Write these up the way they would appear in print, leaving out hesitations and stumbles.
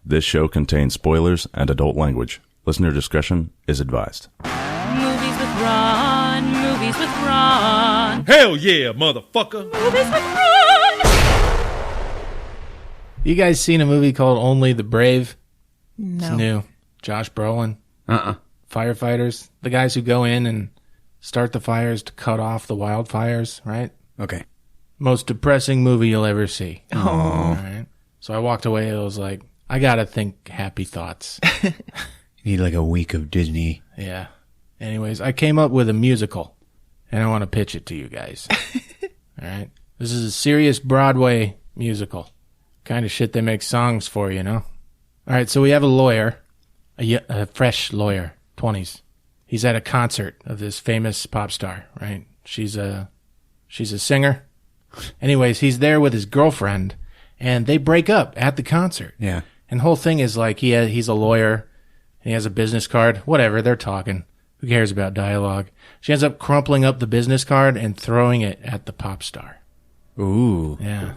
This show contains spoilers and adult language. Listener discretion is advised. Movies with Ron, movies with Ron. Hell yeah, motherfucker. Movies with Ron. You guys seen a movie called Only the Brave? No. It's new. Josh Brolin. Firefighters. The guys who go in and start the fires to cut off the wildfires, right? Okay. Most depressing movie you'll ever see. Oh. All right. So I walked away. I was like, I gotta think happy thoughts. You need like a week of Disney. Yeah. Anyways, I came up with a musical, and I want to pitch it to you guys. All right. This is a serious Broadway musical. Kind of shit they make songs for, you know? All right, so we have a lawyer, a fresh lawyer, 20s. He's at a concert of this famous pop star, right? She's a singer. Anyways, he's there with his girlfriend, and they break up at the concert. Yeah. And the whole thing is like he's a lawyer, and he has a business card. Whatever, they're talking. Who cares about dialogue? She ends up crumpling up the business card and throwing it at the pop star. Ooh. Yeah.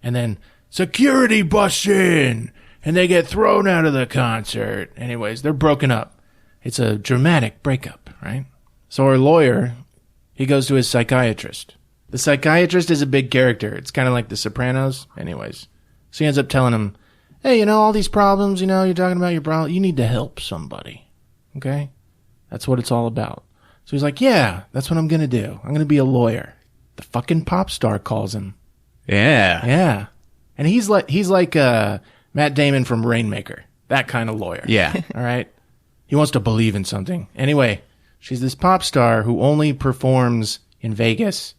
And then security busts in, and they get thrown out of the concert. Anyways, they're broken up. It's a dramatic breakup, right? So our lawyer, he goes to his psychiatrist. The psychiatrist is a big character. It's kind of like The Sopranos. Anyways, so he ends up telling him, hey, you know, all these problems, you know, you're talking about your problem. You need to help somebody. Okay? That's what it's all about. So he's like, yeah, that's what I'm going to do. I'm going to be a lawyer. The fucking pop star calls him. Yeah. Yeah. And he's like Matt Damon from Rainmaker. That kind of lawyer. Yeah. All right? He wants to believe in something. Anyway, she's this pop star who only performs in Vegas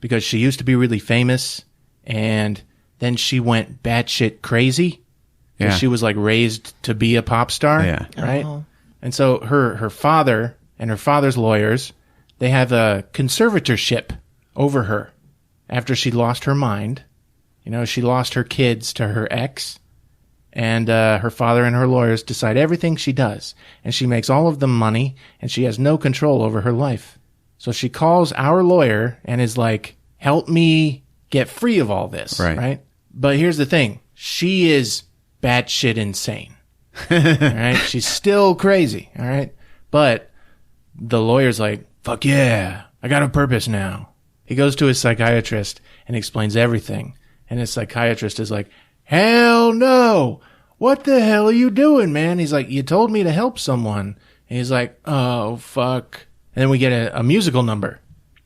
because she used to be really famous, and then she went batshit crazy. Yeah. She was like raised to be a pop star. Yeah. Right? Oh. And so her father and her father's lawyers, they have a conservatorship over her after she lost her mind. You know, she lost her kids to her ex, and her father and her lawyers decide everything she does, and she makes all of the money, and she has no control over her life. So she calls our lawyer and is like, help me get free of all this, right? But here's the thing. She is batshit insane, all right? She's still crazy, all right? But the lawyer's like, fuck yeah, I got a purpose now. He goes to his psychiatrist and explains everything. And his psychiatrist is like, hell no. What the hell are you doing, man? He's like, you told me to help someone. And he's like, oh, fuck. And then we get a musical number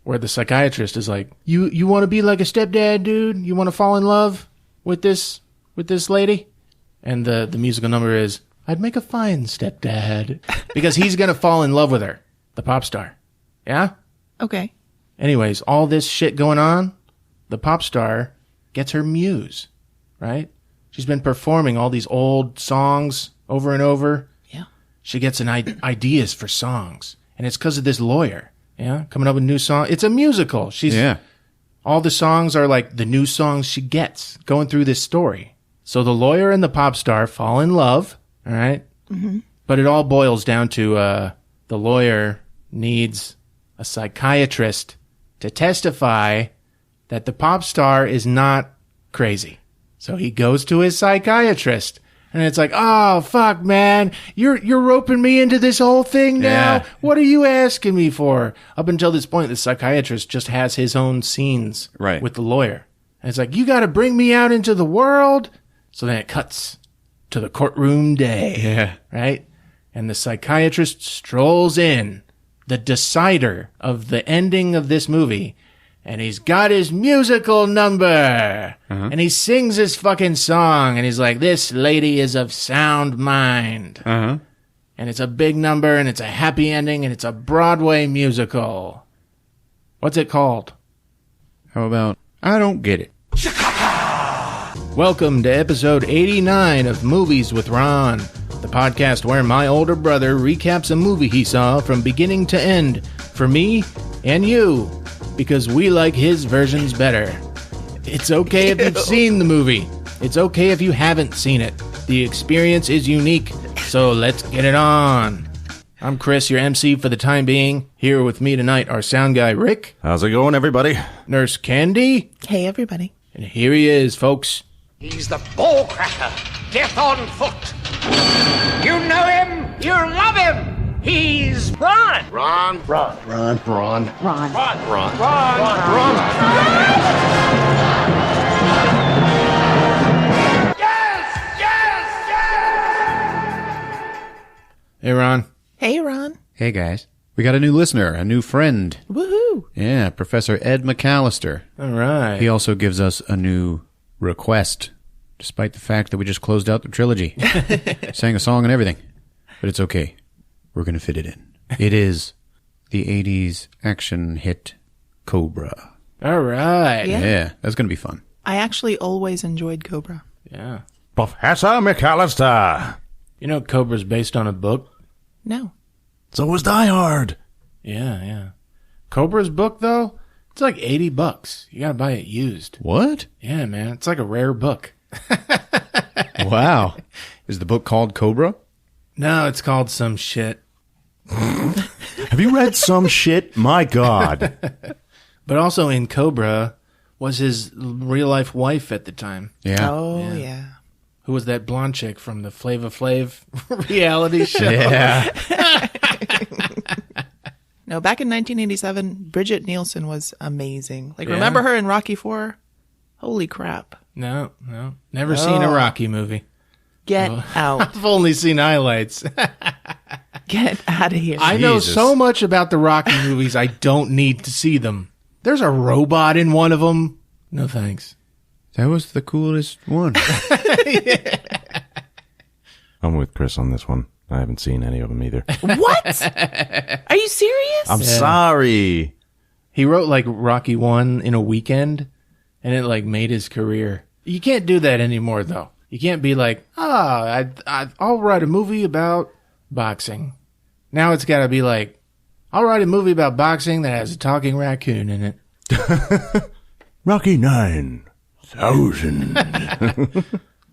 where the psychiatrist is like, you want to be like a stepdad, dude? You want to fall in love with this lady? And the musical number is, I'd make a fine stepdad. Because he's going to fall in love with her, the pop star. Yeah? Okay. Anyways, all this shit going on, the pop star gets her muse, right? She's been performing all these old songs over and over. Yeah. She gets ideas for songs. And it's because of this lawyer, yeah? Coming up with new songs. It's a musical. All the songs are like the new songs she gets going through this story. So the lawyer and the pop star fall in love, all right? Mm-hmm. But it all boils down to the lawyer needs a psychiatrist to testify that the pop star is not crazy. So he goes to his psychiatrist, and it's like, oh, fuck, man, you're roping me into this whole thing now? Yeah. What are you asking me for? Up until this point, the psychiatrist just has his own scenes with the lawyer. And it's like, you got to bring me out into the world? So then it cuts to the courtroom day. Yeah. Right? And the psychiatrist strolls in, the decider of the ending of this movie, and he's got his musical number, and he sings his fucking song, and he's like, this lady is of sound mind. And it's a big number, and it's a happy ending, and it's a Broadway musical. What's it called? How about, I don't get it. Welcome to episode 89 of Movies with Ron, the podcast where my older brother recaps a movie he saw from beginning to end for me and you, because we like his versions better. It's okay if you've seen the movie. It's okay if you haven't seen it. The experience is unique, so let's get it on. I'm Chris, your MC for the time being. Here with me tonight are sound guy Rick. How's it going, everybody? Nurse Candy. Hey, everybody. And here he is, folks. He's the ball cracker. death on foot. You know him, you love him. He's Ron. Ron. Hey, Ron. Hey, Ron. Hey, guys. We got a new listener, a new friend. Woohoo. Yeah, Professor Ed McAllister. All right. He also gives us a new request, despite the fact that we just closed out the trilogy. Sang a song and everything. But it's okay. We're going to fit it in. It is the 80s action hit Cobra. All right. Yeah, that's going to be fun. I actually always enjoyed Cobra. Yeah. Professor McAllister. You know Cobra's based on a book? No. So was Die Hard. Yeah. Cobra's book, though, it's like $80. You gotta buy it used. What? Yeah, man. It's like a rare book. Wow. Is the book called Cobra? No, it's called some shit. Have you read some shit? My God. But also in Cobra was his real-life wife at the time, Yeah. Oh, yeah. who was that blonde chick from the Flava Flav reality show. Yeah. No, back in 1987, Bridget Nielsen was amazing. Like, remember her in Rocky IV? Holy crap. No. Never seen a Rocky movie. Get out. I've only seen highlights. Get out of here. I know Jesus. so much about the Rocky movies, I don't need to see them. There's a robot in one of them. No thanks. That was the coolest one. I'm with Chris on this one. I haven't seen any of them either. What? Are you serious? I'm sorry. He wrote like Rocky 1 in a weekend, and it like made his career. You can't do that anymore, though. You can't be like, I'll write a movie about boxing. Now it's got to be like, I'll write a movie about boxing that has a talking raccoon in it. Rocky 9000.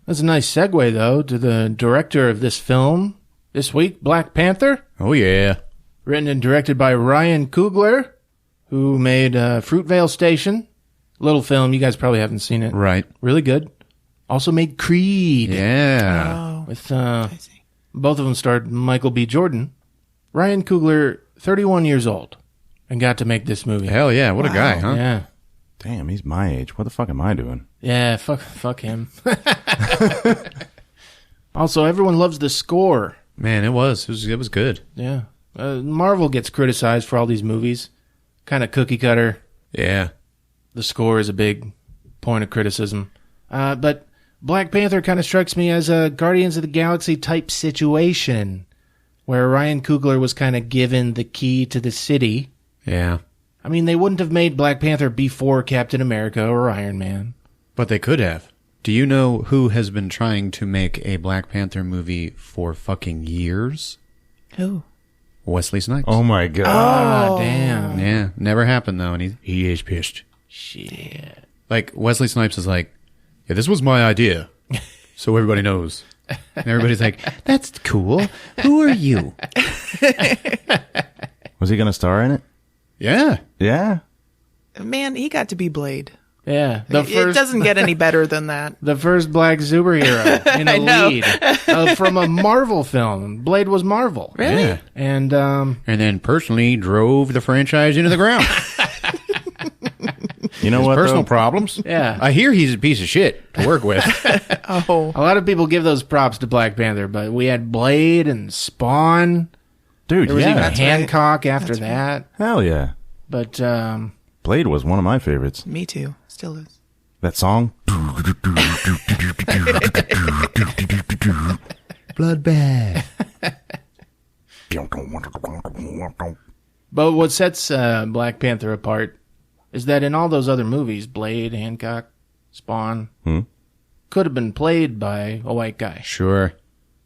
That's a nice segue, though, to the director of this film this week, Black Panther. Oh, yeah. Written and directed by Ryan Coogler, who made Fruitvale Station. Little film. You guys probably haven't seen it. Right. Really good. Also made Creed. Yeah. Oh, With I see. both of them starred Michael B. Jordan. Ryan Coogler, 31 years old, and got to make this movie. Hell yeah. What a guy, huh? Yeah. Damn, he's my age. What the fuck am I doing? Yeah, fuck him. Also, everyone loves the score. Man, it was good. Yeah. Marvel gets criticized for all these movies. Kind of cookie cutter. Yeah. The score is a big point of criticism. But Black Panther kind of strikes me as a Guardians of the Galaxy type situation, where Ryan Coogler was kind of given the key to the city. Yeah. I mean, they wouldn't have made Black Panther before Captain America or Iron Man. But they could have. Do you know who has been trying to make a Black Panther movie for fucking years? Who? Wesley Snipes. Oh my God. Ah, damn. Yeah, never happened though, and he is pissed. Shit. Like, Wesley Snipes is like, yeah, this was my idea, so everybody knows. And everybody's like, that's cool. Who are you? Was he going to star in it? Yeah. Yeah. Man, he got to be Blade. Yeah. It doesn't get any better than that. The first black superhero in a lead from a Marvel film. Blade was Marvel. Really? Yeah. And And then personally drove the franchise into the ground. You know His what? personal though? problems. Yeah. I hear he's a piece of shit to work with. Oh. a lot of people give those props to Black Panther, but we had Blade and Spawn. Dude, There was yeah. even That's Hancock after that. Hell yeah. But Blade was one of my favorites. Me too. Still is. That song. Bloodbath. But what sets Black Panther apart is that in all those other movies, Blade, Hancock, Spawn, could have been played by a white guy, Sure.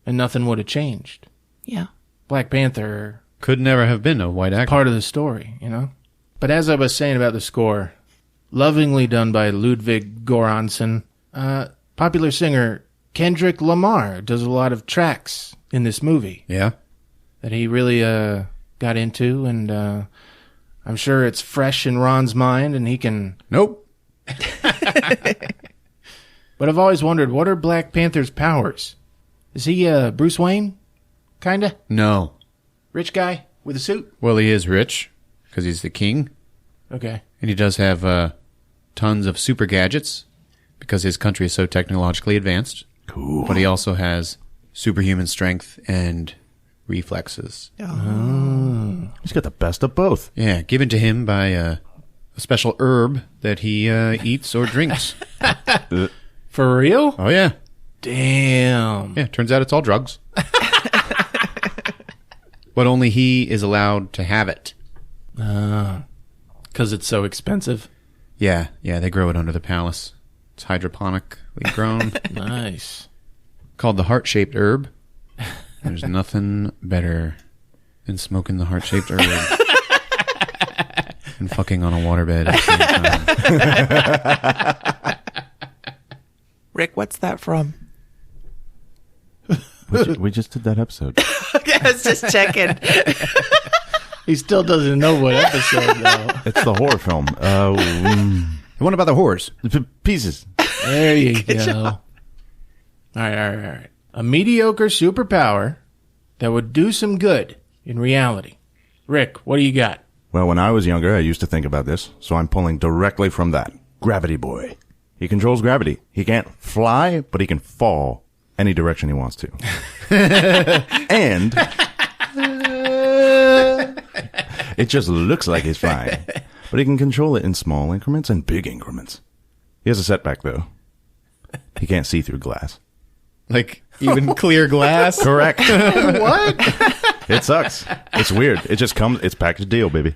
and nothing would have changed. Yeah. Black Panther, Could never have been a white actor. part of the story, you know? But as I was saying about the score, lovingly done by Ludwig Göransson, popular singer Kendrick Lamar does a lot of tracks in this movie Yeah. that he really got into, and I'm sure it's fresh in Ron's mind, and he can Nope. But I've always wondered, what are Black Panther's powers? Is he Bruce Wayne? Kinda? No. Rich guy with a suit? Well, he is rich because he's the king. Okay. And he does have tons of super gadgets because his country is so technologically advanced. Cool. But he also has superhuman strength and reflexes. He's got the best of both. Yeah, given to him by a special herb that he eats or drinks. For real? Oh, yeah. Damn. Yeah, turns out it's all drugs. But only he is allowed to have it. Because it's so expensive. Yeah, they grow it under the palace. It's hydroponically grown. Nice. Called the heart-shaped herb. There's nothing better than smoking the heart-shaped herb and fucking on a waterbed at the same time. Rick, what's that from? We just did that episode. I was just checking. He still doesn't know what episode, though. It's the horror film. The one about the whores. Pieces. There you go. All right. A mediocre superpower that would do some good in reality. Rick, what do you got? Well, when I was younger, I used to think about this, so I'm pulling directly from that. Gravity Boy. He controls gravity. He can't fly, but he can fall any direction he wants to. And it just looks like he's flying. But he can control it in small increments and big increments. He has a setback, though. He can't see through glass. Like, even clear glass? Correct. What? It sucks. It's weird. It just comes, it's packaged deal, baby.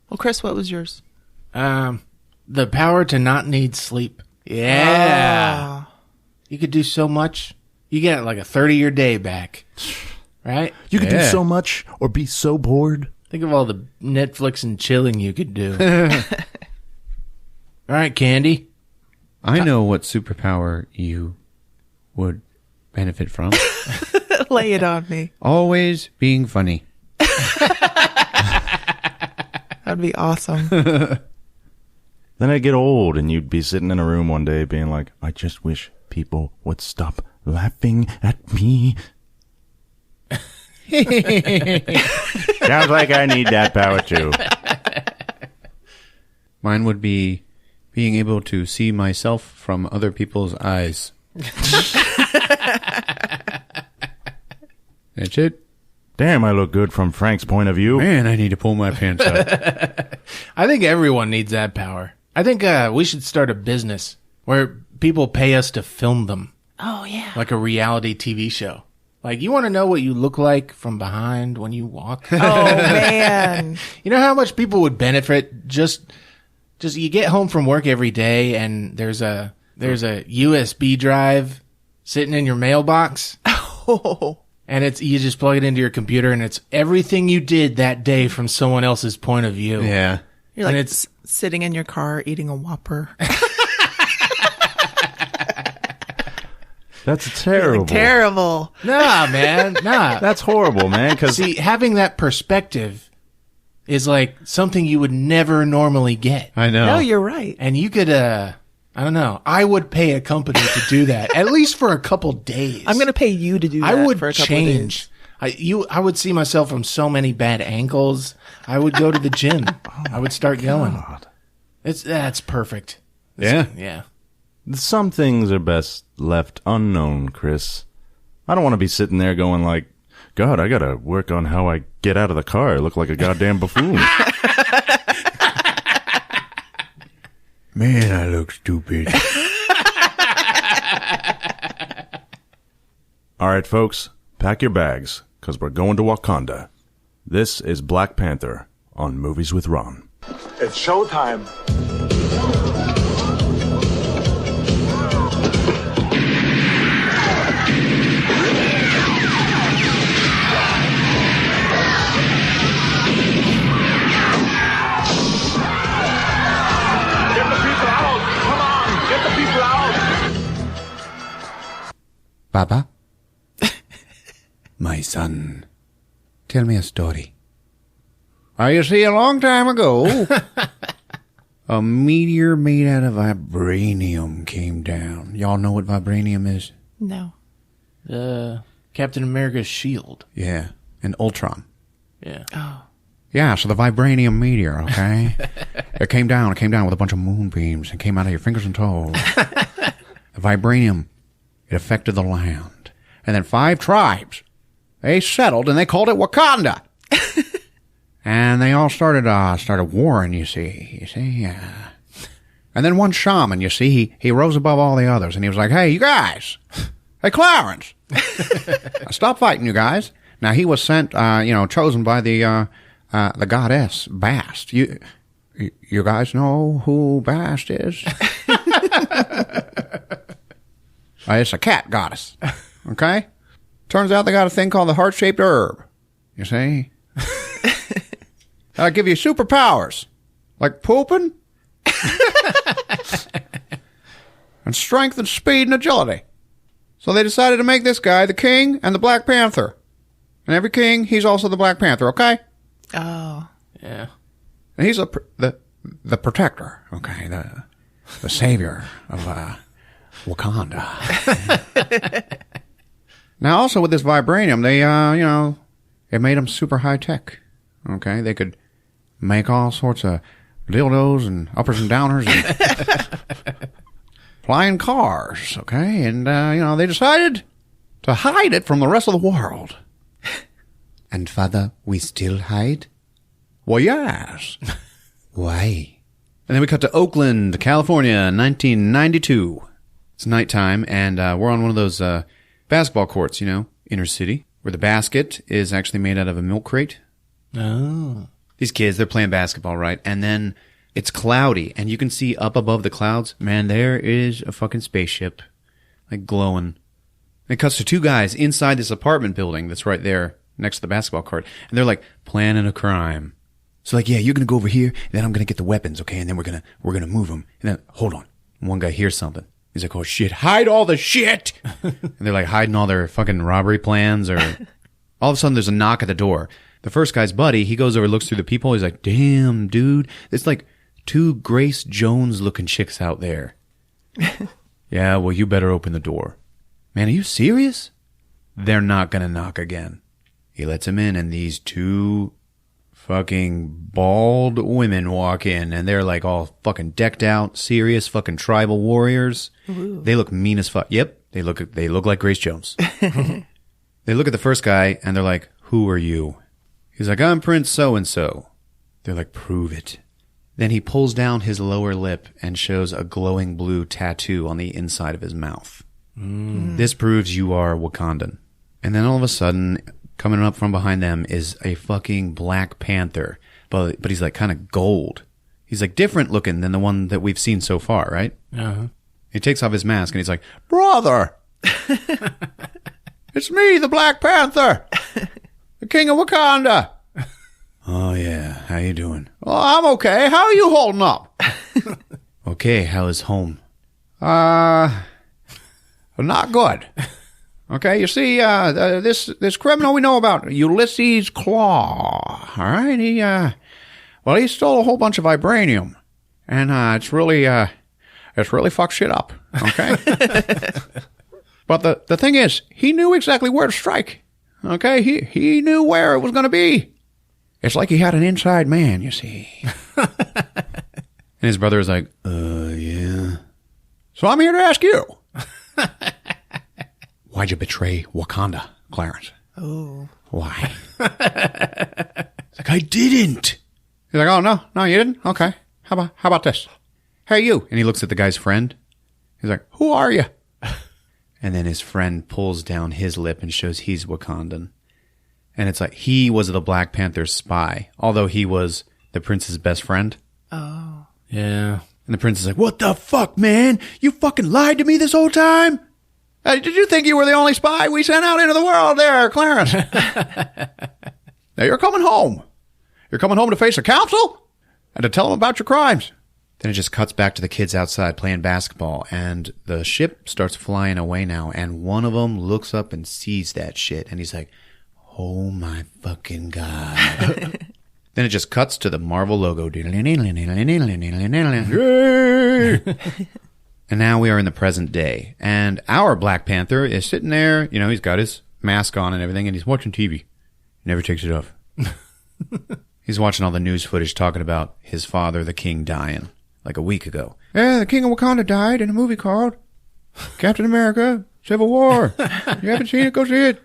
Well, Chris, what was yours? The power to not need sleep. Yeah. Ah. You could do so much. You get like a 30-year day back. Right? You can do Yeah. so much or be so bored. Think of all the Netflix and chilling you could do. All right, Candy. I know what superpower you would benefit from. Lay it on me. Always being funny. That'd be awesome. Then I'd get old and you'd be sitting in a room one day being like, I just wish people would stop laughing at me. Sounds like I need that power too. Mine would be being able to see myself from other people's eyes. That's it. Damn, I look good from Frank's point of view. Man, I need to pull my pants up. I think everyone needs that power. I think we should start a business where people pay us to film them. Oh, yeah. Like a reality TV show. Like, you want to know what you look like from behind when you walk? Oh, man. You know how much people would benefit just you get home from work every day and there's a USB drive sitting in your mailbox Oh. and you just plug it into your computer and it's everything you did that day from someone else's point of view. Yeah. You're like And it's- sitting in your car eating a Whopper. That's terrible. Terrible. Nah, man. Nah. That's horrible, man. Because See, having that perspective is like something you would never normally get. I know. No, you're right. And you could, I don't know. I would pay a company to do that, at least for a couple days. I'm going to pay you to do that I would for a couple change. of days. I would see myself from so many bad angles. I would go to the gym. I would start going. That's perfect. Yeah. some things are best left unknown, Chris. I don't want to be sitting there going like, God, I got to work on how I get out of the car. I look like a goddamn buffoon. Man, I look stupid. All right, folks, pack your bags, because we're going to Wakanda. This is Black Panther on Movies with Ron. It's showtime. Get the people out! Come on! Get the people out! Baba? My son, tell me a story. You see, a long time ago, a meteor made out of vibranium came down. Y'all know what vibranium is? No. Captain America's shield. Yeah, and Ultron. Yeah. Oh. Yeah, so the vibranium meteor, okay? It came down with a bunch of moonbeams and came out of your fingers and toes. The vibranium, it affected the land. And then 5 tribes, they settled and they called it Wakanda. And they all started warring, you see. Yeah. And then one shaman, you see, he rose above all the others and he was like, hey, you guys. Hey, Clarence. Stop fighting, you guys. Now, he was sent, chosen by the goddess Bast. You guys know who Bast is? It's a cat goddess. Okay? Turns out they got a thing called the heart-shaped herb. You see? That'll give you superpowers. Like pooping. And strength and speed and agility. So they decided to make this guy the king and the Black Panther. And every king, he's also the Black Panther, okay? Oh. Yeah. And he's the protector, okay? The savior of Wakanda. Now, also with this vibranium, they, it made them super high tech. Okay? They could make all sorts of dildos and uppers and downers and flying cars, okay? And, they decided to hide it from the rest of the world. And, Father, we still hide? Well, yes. Why? And then we cut to Oakland, California, 1992. It's nighttime, and we're on one of those basketball courts, inner city, where the basket is actually made out of a milk crate. Oh. These kids, they're playing basketball, right? And then it's cloudy, and you can see up above the clouds, man, there is a fucking spaceship, like glowing. And it cuts to 2 guys inside this apartment building that's right there next to the basketball court, and they're like planning a crime. So like, yeah, you're gonna go over here, and then I'm gonna get the weapons, okay? And then we're gonna move them. And then hold on, one guy hears something. He's like, oh shit, hide all the shit! And they're like hiding all their fucking robbery plans, or all of a sudden there's a knock at the door. The first guy's buddy, he goes over, looks through the peephole. He's like, damn, dude, it's like 2 Grace Jones looking chicks out there. Yeah, well, you better open the door. Man, are you serious? They're not gonna knock again. He lets him in, and these 2 fucking bald women walk in, and they're like all fucking decked out, serious fucking tribal warriors. Ooh. They look mean as fuck. Yep, they look like Grace Jones. They look at the first guy, and they're like, who are you? He's like, I'm Prince so-and-so. They're like, prove it. Then he pulls down his lower lip and shows a glowing blue tattoo on the inside of his mouth. This proves you are Wakandan. And then all of a sudden, coming up from behind them is a fucking Black Panther, but he's like kind of gold. He's like different looking than the one that we've seen so far, right? Uh-huh. He takes off his mask and he's like, brother, it's me, the Black Panther, the King of Wakanda. Oh yeah, how you doing? Oh, I'm okay. How are you holding up? Okay, how is home? Not good. Okay, you see, this criminal we know about, Ulysses Claw, all right? He stole a whole bunch of vibranium, and it's really fucked shit up, okay? But the thing is, he knew exactly where to strike, okay? He knew where it was going to be. It's like he had an inside man, you see. And his brother is like, yeah. So I'm here to ask you. Why'd you betray Wakanda, Clarence? Oh. Why? It's like, I didn't. He's like, oh, no, you didn't? Okay. How about this? Hey, you. And he looks at the guy's friend. He's like, who are you? And then his friend pulls down his lip and shows he's Wakandan. And it's like, he was the Black Panther's spy, although he was the prince's best friend. Oh. Yeah. And the prince is like, what the fuck, man? You fucking lied to me this whole time? Did you think you were the only spy we sent out into the world there, Clarence? Now you're coming home. You're coming home to face a council and to tell them about your crimes. Then it just cuts back to the kids outside playing basketball, and the ship starts flying away now, and one of them looks up and sees that shit, and he's like, oh my fucking God. Then it just cuts to the Marvel logo. And now we are in the present day. And our Black Panther is sitting there. You know, he's got his mask on and everything, and he's watching TV. Never takes it off. He's watching all the news footage talking about his father, the king, dying like a week ago. Yeah, the king of Wakanda died in a movie called Captain America, Civil War. You haven't seen it? Go see it.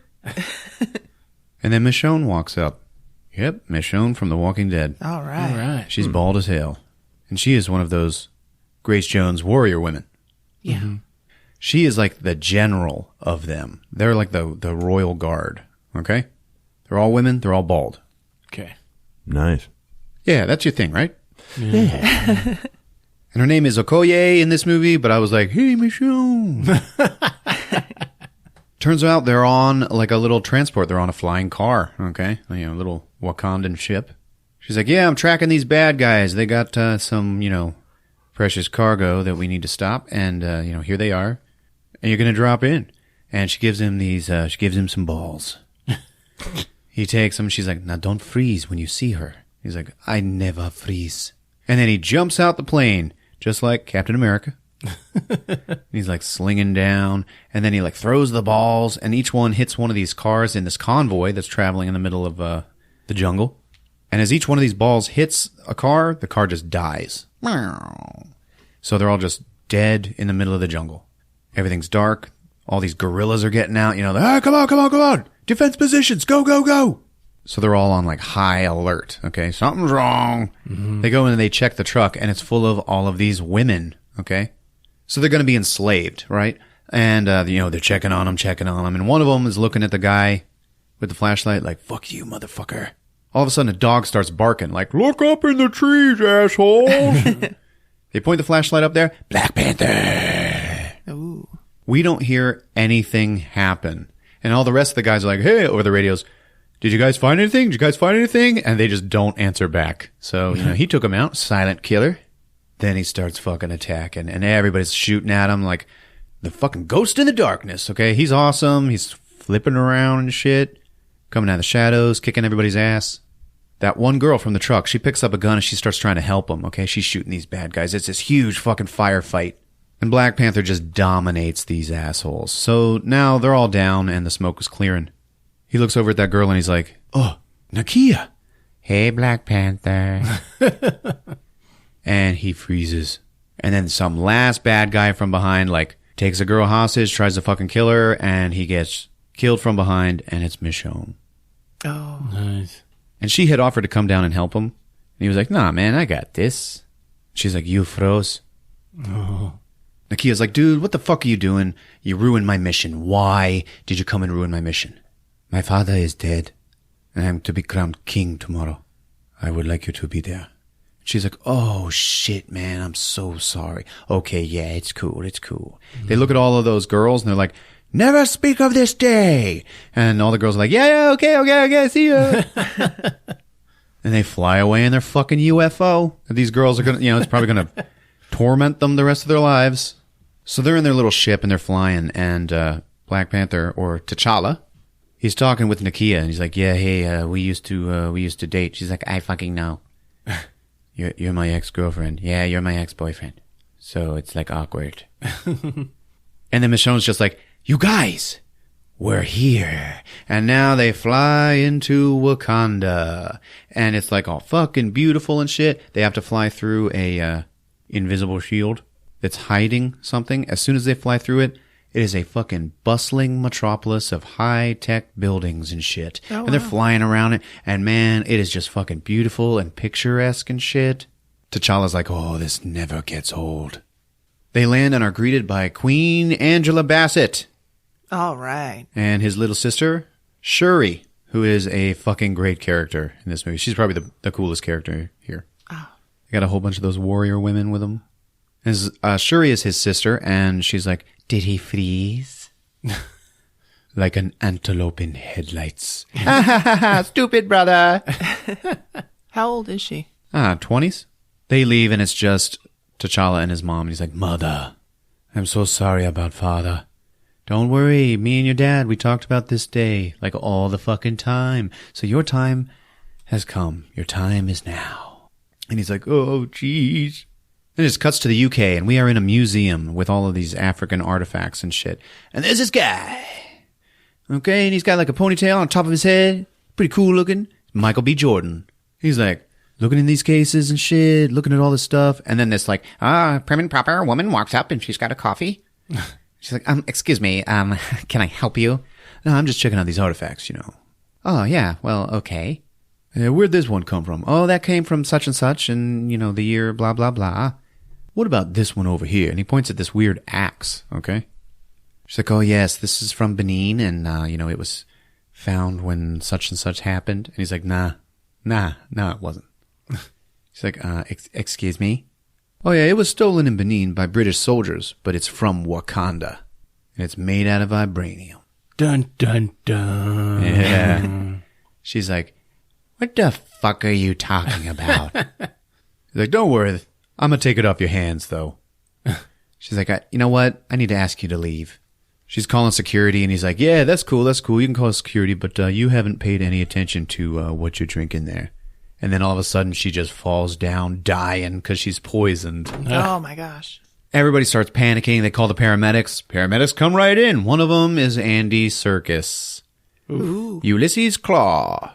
And then Michonne walks up. Yep, Michonne from The Walking Dead. All right. She's bald as hell. And she is one of those Grace Jones warrior women. Yeah. She is like the general of them. They're like the royal guard. Okay? They're all women. They're all bald. Okay. Nice. Yeah, that's your thing, right? Yeah. And her name is Okoye in this movie, but I was like, hey, Michonne. Turns out they're on like a little transport. They're on a flying car, okay? You know, a little Wakandan ship. She's like, yeah, I'm tracking these bad guys. They got some, you know, precious cargo that we need to stop. And, you know, here they are. And you're going to drop in. And she gives him she gives him some balls. He takes them. She's like, now don't freeze when you see her. He's like, I never freeze. And then he jumps out the plane, just like Captain America. He's like slinging down, and then he like throws the balls, and each one hits one of these cars in this convoy that's traveling in the middle of the jungle. And as each one of these balls hits a car, the car just dies. So they're all just dead in the middle of the jungle. Everything's dark. All these gorillas are getting out. You know, come on. Defense positions. Go. So they're all on like high alert. Okay, something's wrong. Mm-hmm. They go in and they check the truck, and it's full of all of these women. Okay, so they're going to be enslaved, right? And you know, they're checking on them, and one of them is looking at the guy with the flashlight, like, "Fuck you, motherfucker!" All of a sudden, a dog starts barking, like, "Look up in the trees, assholes!" They point the flashlight up there. Black Panther. Ooh. We don't hear anything happen, and all the rest of the guys are like, "Hey," over the radios. Did you guys find anything? And they just don't answer back. So, you know, he took him out. Silent killer. Then he starts fucking attacking. And everybody's shooting at him like the fucking ghost in the darkness. Okay? He's awesome. He's flipping around and shit. Coming out of the shadows. Kicking everybody's ass. That one girl from the truck, she picks up a gun and she starts trying to help him. Okay? She's shooting these bad guys. It's this huge fucking firefight. And Black Panther just dominates these assholes. So now they're all down and the smoke is clearing. He looks over at that girl and he's like, oh, Nakia. Hey, Black Panther. And he freezes. And then some last bad guy from behind, like, takes a girl hostage, tries to fucking kill her, and he gets killed from behind, and it's Michonne. Oh. Nice. And she had offered to come down and help him. And he was like, nah, man, I got this. She's like, you froze. Oh. Nakia's like, dude, what the fuck are you doing? You ruined my mission. Why did you come and ruin my mission? My father is dead, and I'm to be crowned king tomorrow. I would like you to be there. She's like, oh, shit, man, I'm so sorry. Okay, yeah, it's cool. Mm-hmm. They look at all of those girls, and they're like, never speak of this day. And all the girls are like, yeah, okay, see you. And they fly away in their fucking UFO. These girls are going to, you know, it's probably going to torment them the rest of their lives. So they're in their little ship, and they're flying, and Black Panther, or T'Challa, he's talking with Nakia, and he's like, yeah, hey, we used to date. She's like, I fucking know. You're my ex-girlfriend. Yeah, you're my ex-boyfriend. So it's like awkward. And then Michonne's just like, you guys, we're here. And now they fly into Wakanda. And it's like all fucking beautiful and shit. They have to fly through a invisible shield that's hiding something. As soon as they fly through it, it is a fucking bustling metropolis of high-tech buildings and shit. Oh, and they're wow. flying around it. And man, it is just fucking beautiful and picturesque and shit. T'Challa's like, oh, this never gets old. They land and are greeted by Queen Angela Bassett. All right. And his little sister, Shuri, who is a fucking great character in this movie. She's probably the coolest character here. Oh. They got a whole bunch of those warrior women with them. Shuri is his sister, and she's like, did he freeze? Like an antelope in headlights. Stupid brother. How old is she? 20s. They leave, and it's just T'Challa and his mom. And he's like, Mother, I'm so sorry about father. Don't worry, me and your dad, we talked about this day like all the fucking time. So your time has come. Your time is now. And he's like, oh, jeez. Then it just cuts to the UK, and we are in a museum with all of these African artifacts and shit. And there's this guy. Okay, and he's got like a ponytail on top of his head. Pretty cool looking. Michael B. Jordan. He's like, looking in these cases and shit, looking at all this stuff. And then this like, prim and proper woman walks up and she's got a coffee. She's like, excuse me, can I help you? No, I'm just checking out these artifacts, you know. Oh, yeah, well, okay. Where'd this one come from? Oh, that came from such and such and, you know, the year blah, blah, blah. What about this one over here? And he points at this weird axe, okay? She's like, oh, yes, this is from Benin and, you know, it was found when such and such happened. And he's like, nah, it wasn't. She's like, excuse me? Oh, yeah, it was stolen in Benin by British soldiers, but it's from Wakanda. And it's made out of vibranium. Dun, dun, dun. Yeah. She's like, what the fuck are you talking about? He's like, don't worry. I'm going to take it off your hands, though. She's like, you know what? I need to ask you to leave. She's calling security, and he's like, yeah, that's cool. You can call security, but you haven't paid any attention to what you're drinking there. And then all of a sudden, she just falls down, dying because she's poisoned. Oh, my gosh. Everybody starts panicking. They call the paramedics. Paramedics come right in. One of them is Andy Serkis. Ooh. Ulysses Claw.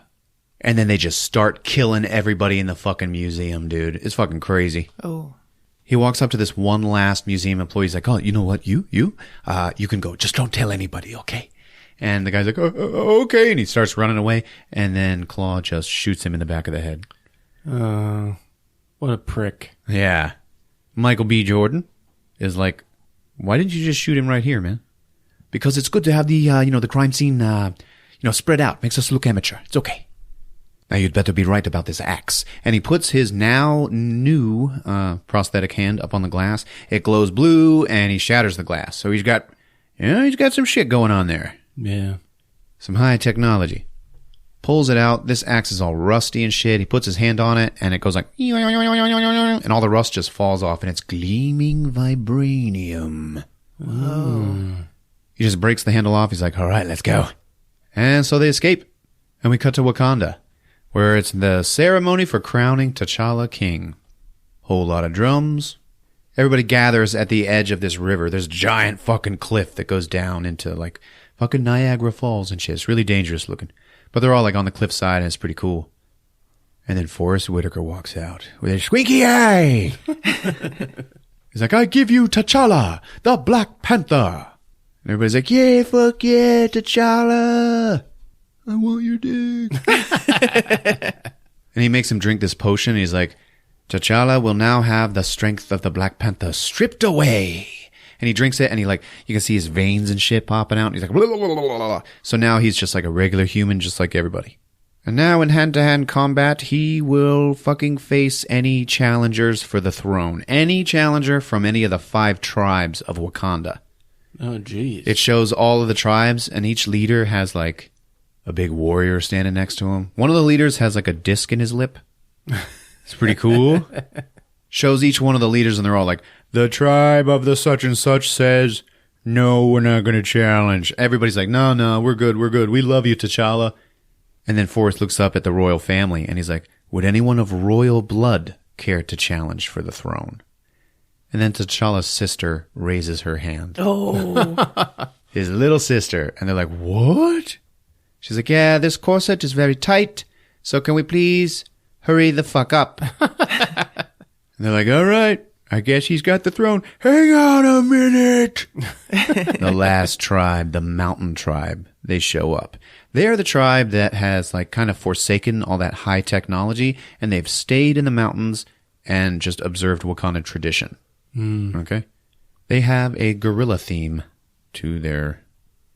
And then they just start killing everybody in the fucking museum, dude. It's fucking crazy. Oh. He walks up to this one last museum employee. He's like, oh, you know what? You can go. Just don't tell anybody, okay? And the guy's like, oh, okay. And he starts running away. And then Claw just shoots him in the back of the head. What a prick. Yeah. Michael B. Jordan is like, why didn't you just shoot him right here, man? Because it's good to have the, the crime scene, spread out. Makes us look amateur. It's okay. Now you'd better be right about this axe. And he puts his now new prosthetic hand up on the glass. It glows blue, and he shatters the glass. So he's got some shit going on there. Yeah. Some high technology. Pulls it out. This axe is all rusty and shit. He puts his hand on it, and it goes like, and all the rust just falls off, and it's gleaming vibranium. Whoa. He just breaks the handle off. He's like, all right, let's go. And so they escape. And we cut to Wakanda, where it's the ceremony for crowning T'Challa king. Whole lot of drums. Everybody gathers at the edge of this river. There's a giant fucking cliff that goes down into like fucking Niagara Falls and shit. It's really dangerous looking. But they're all like on the cliffside and it's pretty cool. And then Forrest Whitaker walks out with a squeaky eye. He's like, I give you T'Challa, the Black Panther. And everybody's like, yeah, fuck yeah, T'Challa. I want your dick. And he makes him drink this potion. And he's like, T'Challa will now have the strength of the Black Panther stripped away. And he drinks it, and you can see his veins and shit popping out. And he's like, blah, blah, blah, blah, blah. So now he's just like a regular human, just like everybody. And now in hand-to-hand combat, he will fucking face any challengers for the throne. Any challenger from any of the 5 tribes of Wakanda. Oh, jeez. It shows all of the tribes, and each leader has like a big warrior standing next to him. One of the leaders has like a disc in his lip. It's pretty cool. Shows each one of the leaders, and they're all like, the tribe of the such and such says, no, we're not going to challenge. Everybody's like, no, we're good. We love you, T'Challa. And then Forrest looks up at the royal family, and he's like, would anyone of royal blood care to challenge for the throne? And then T'Challa's sister raises her hand. Oh. His little sister. And they're like, what? She's like, yeah, this corset is very tight, so can we please hurry the fuck up? And they're like, all right, I guess he's got the throne. Hang on a minute. The last tribe, the mountain tribe, they show up. They are the tribe that has like kind of forsaken all that high technology, and they've stayed in the mountains and just observed Wakandan tradition. Okay? They have a gorilla theme to their...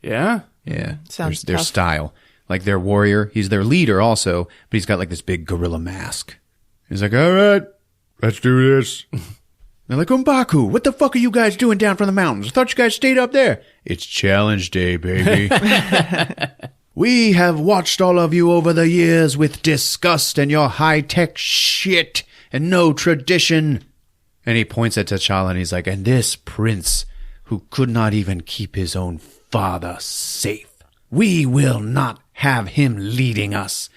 Yeah? Yeah. Sounds their tough. style. Like their warrior. He's their leader also, but he's got like this big gorilla mask. He's like, all right, let's do this. They're like, M'Baku, what the fuck are you guys doing down from the mountains? I thought you guys stayed up there. It's challenge day, baby. We have watched all of you over the years with disgust and your high-tech shit and no tradition. And he points at T'Challa and he's like, and this prince who could not even keep his own father safe. We will not have him leading us.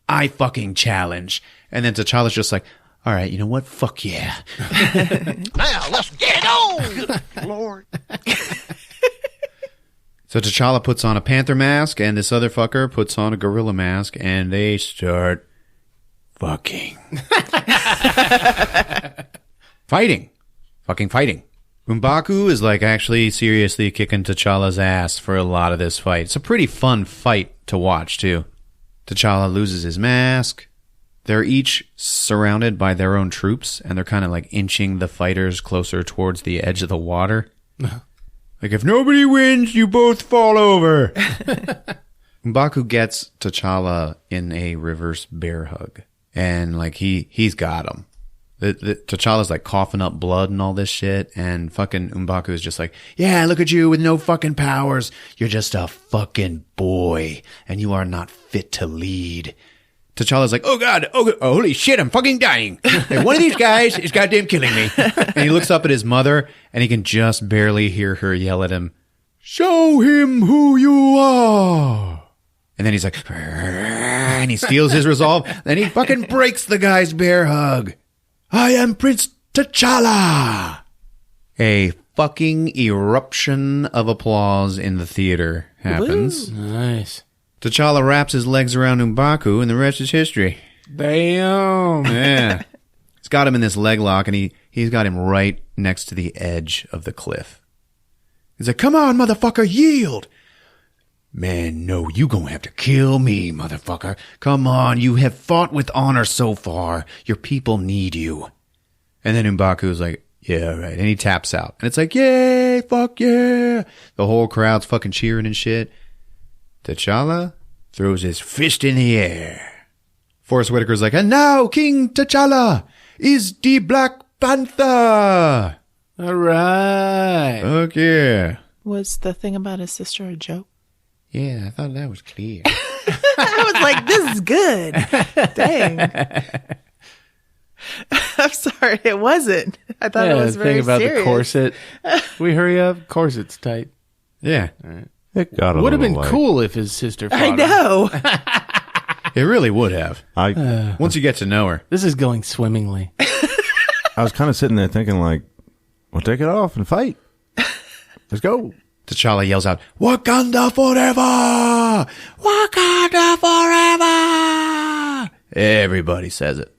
I fucking challenge. And then T'Challa's just like, all right, you know what? Fuck yeah. Now, let's get on! Lord. So T'Challa puts on a panther mask, and this other fucker puts on a gorilla mask, and they start fucking. Fighting. Fucking fighting. M'Baku is like actually seriously kicking T'Challa's ass for a lot of this fight. It's a pretty fun fight to watch, too. T'Challa loses his mask. They're each surrounded by their own troops, and they're kind of like inching the fighters closer towards the edge of the water. Like, if nobody wins, you both fall over. M'Baku gets T'Challa in a reverse bear hug. And, like, he's got him. T'Challa's, like, coughing up blood and all this shit. And fucking M'Baku is just like, yeah, look at you with no fucking powers. You're just a fucking boy. And you are not fit to lead. T'Challa's like, oh God, oh holy shit, I'm fucking dying. And one of these guys is goddamn killing me. And he looks up at his mother, and he can just barely hear her yell at him, show him who you are. And then he's like, and he steals his resolve, and he fucking breaks the guy's bear hug. I am Prince T'Challa. A fucking eruption of applause in the theater happens. Woo. Nice. T'Challa wraps his legs around M'Baku, and the rest is history. Damn. Yeah. He's got him in this leg lock, and he's got him right next to the edge of the cliff. He's like, come on, motherfucker, yield. Man, no, you gonna have to kill me, motherfucker. Come on, you have fought with honor so far. Your people need you. And then M'Baku's like, yeah, right. And he taps out. And it's like, yay, fuck yeah. The whole crowd's fucking cheering and shit. T'Challa throws his fist in the air. Forrest Whitaker's like, and now King T'Challa is the Black Panther. All right. Fuck yeah. Was the thing about his sister a joke? Yeah, I thought that was clear. I was like, this is good. Dang. I'm sorry, it wasn't. I thought it was the very thing about serious. the corset. We hurry up. Corset's tight. Yeah. It got a Would have little been light. cool if his sister fought I him. know. It really would have. I Once you get to know her. This is going swimmingly. was kind of sitting there thinking, like, well, take it off and fight. Let's go. T'Challa yells out, Wakanda forever! Wakanda forever! Everybody says it.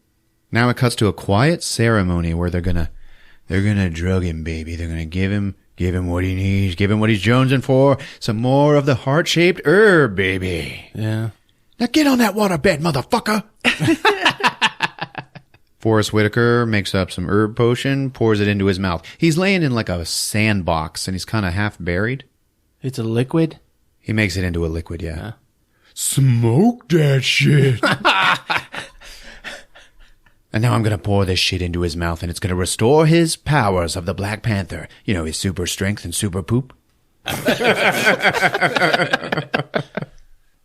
Now it cuts to a quiet ceremony where they're gonna drug him, baby. They're gonna give him what he needs, give him what he's jonesing for. Some more of the heart-shaped herb, baby. Yeah. Now get on that waterbed, motherfucker! Forrest Whitaker makes up some herb potion, pours it into his mouth. He's laying in like a sandbox, and he's kind of half buried. It's a liquid? He makes it into a liquid, yeah. Smoke that shit. And now I'm going to pour this shit into his mouth, and it's going to restore his powers of the Black Panther. You know, his super strength and super poop.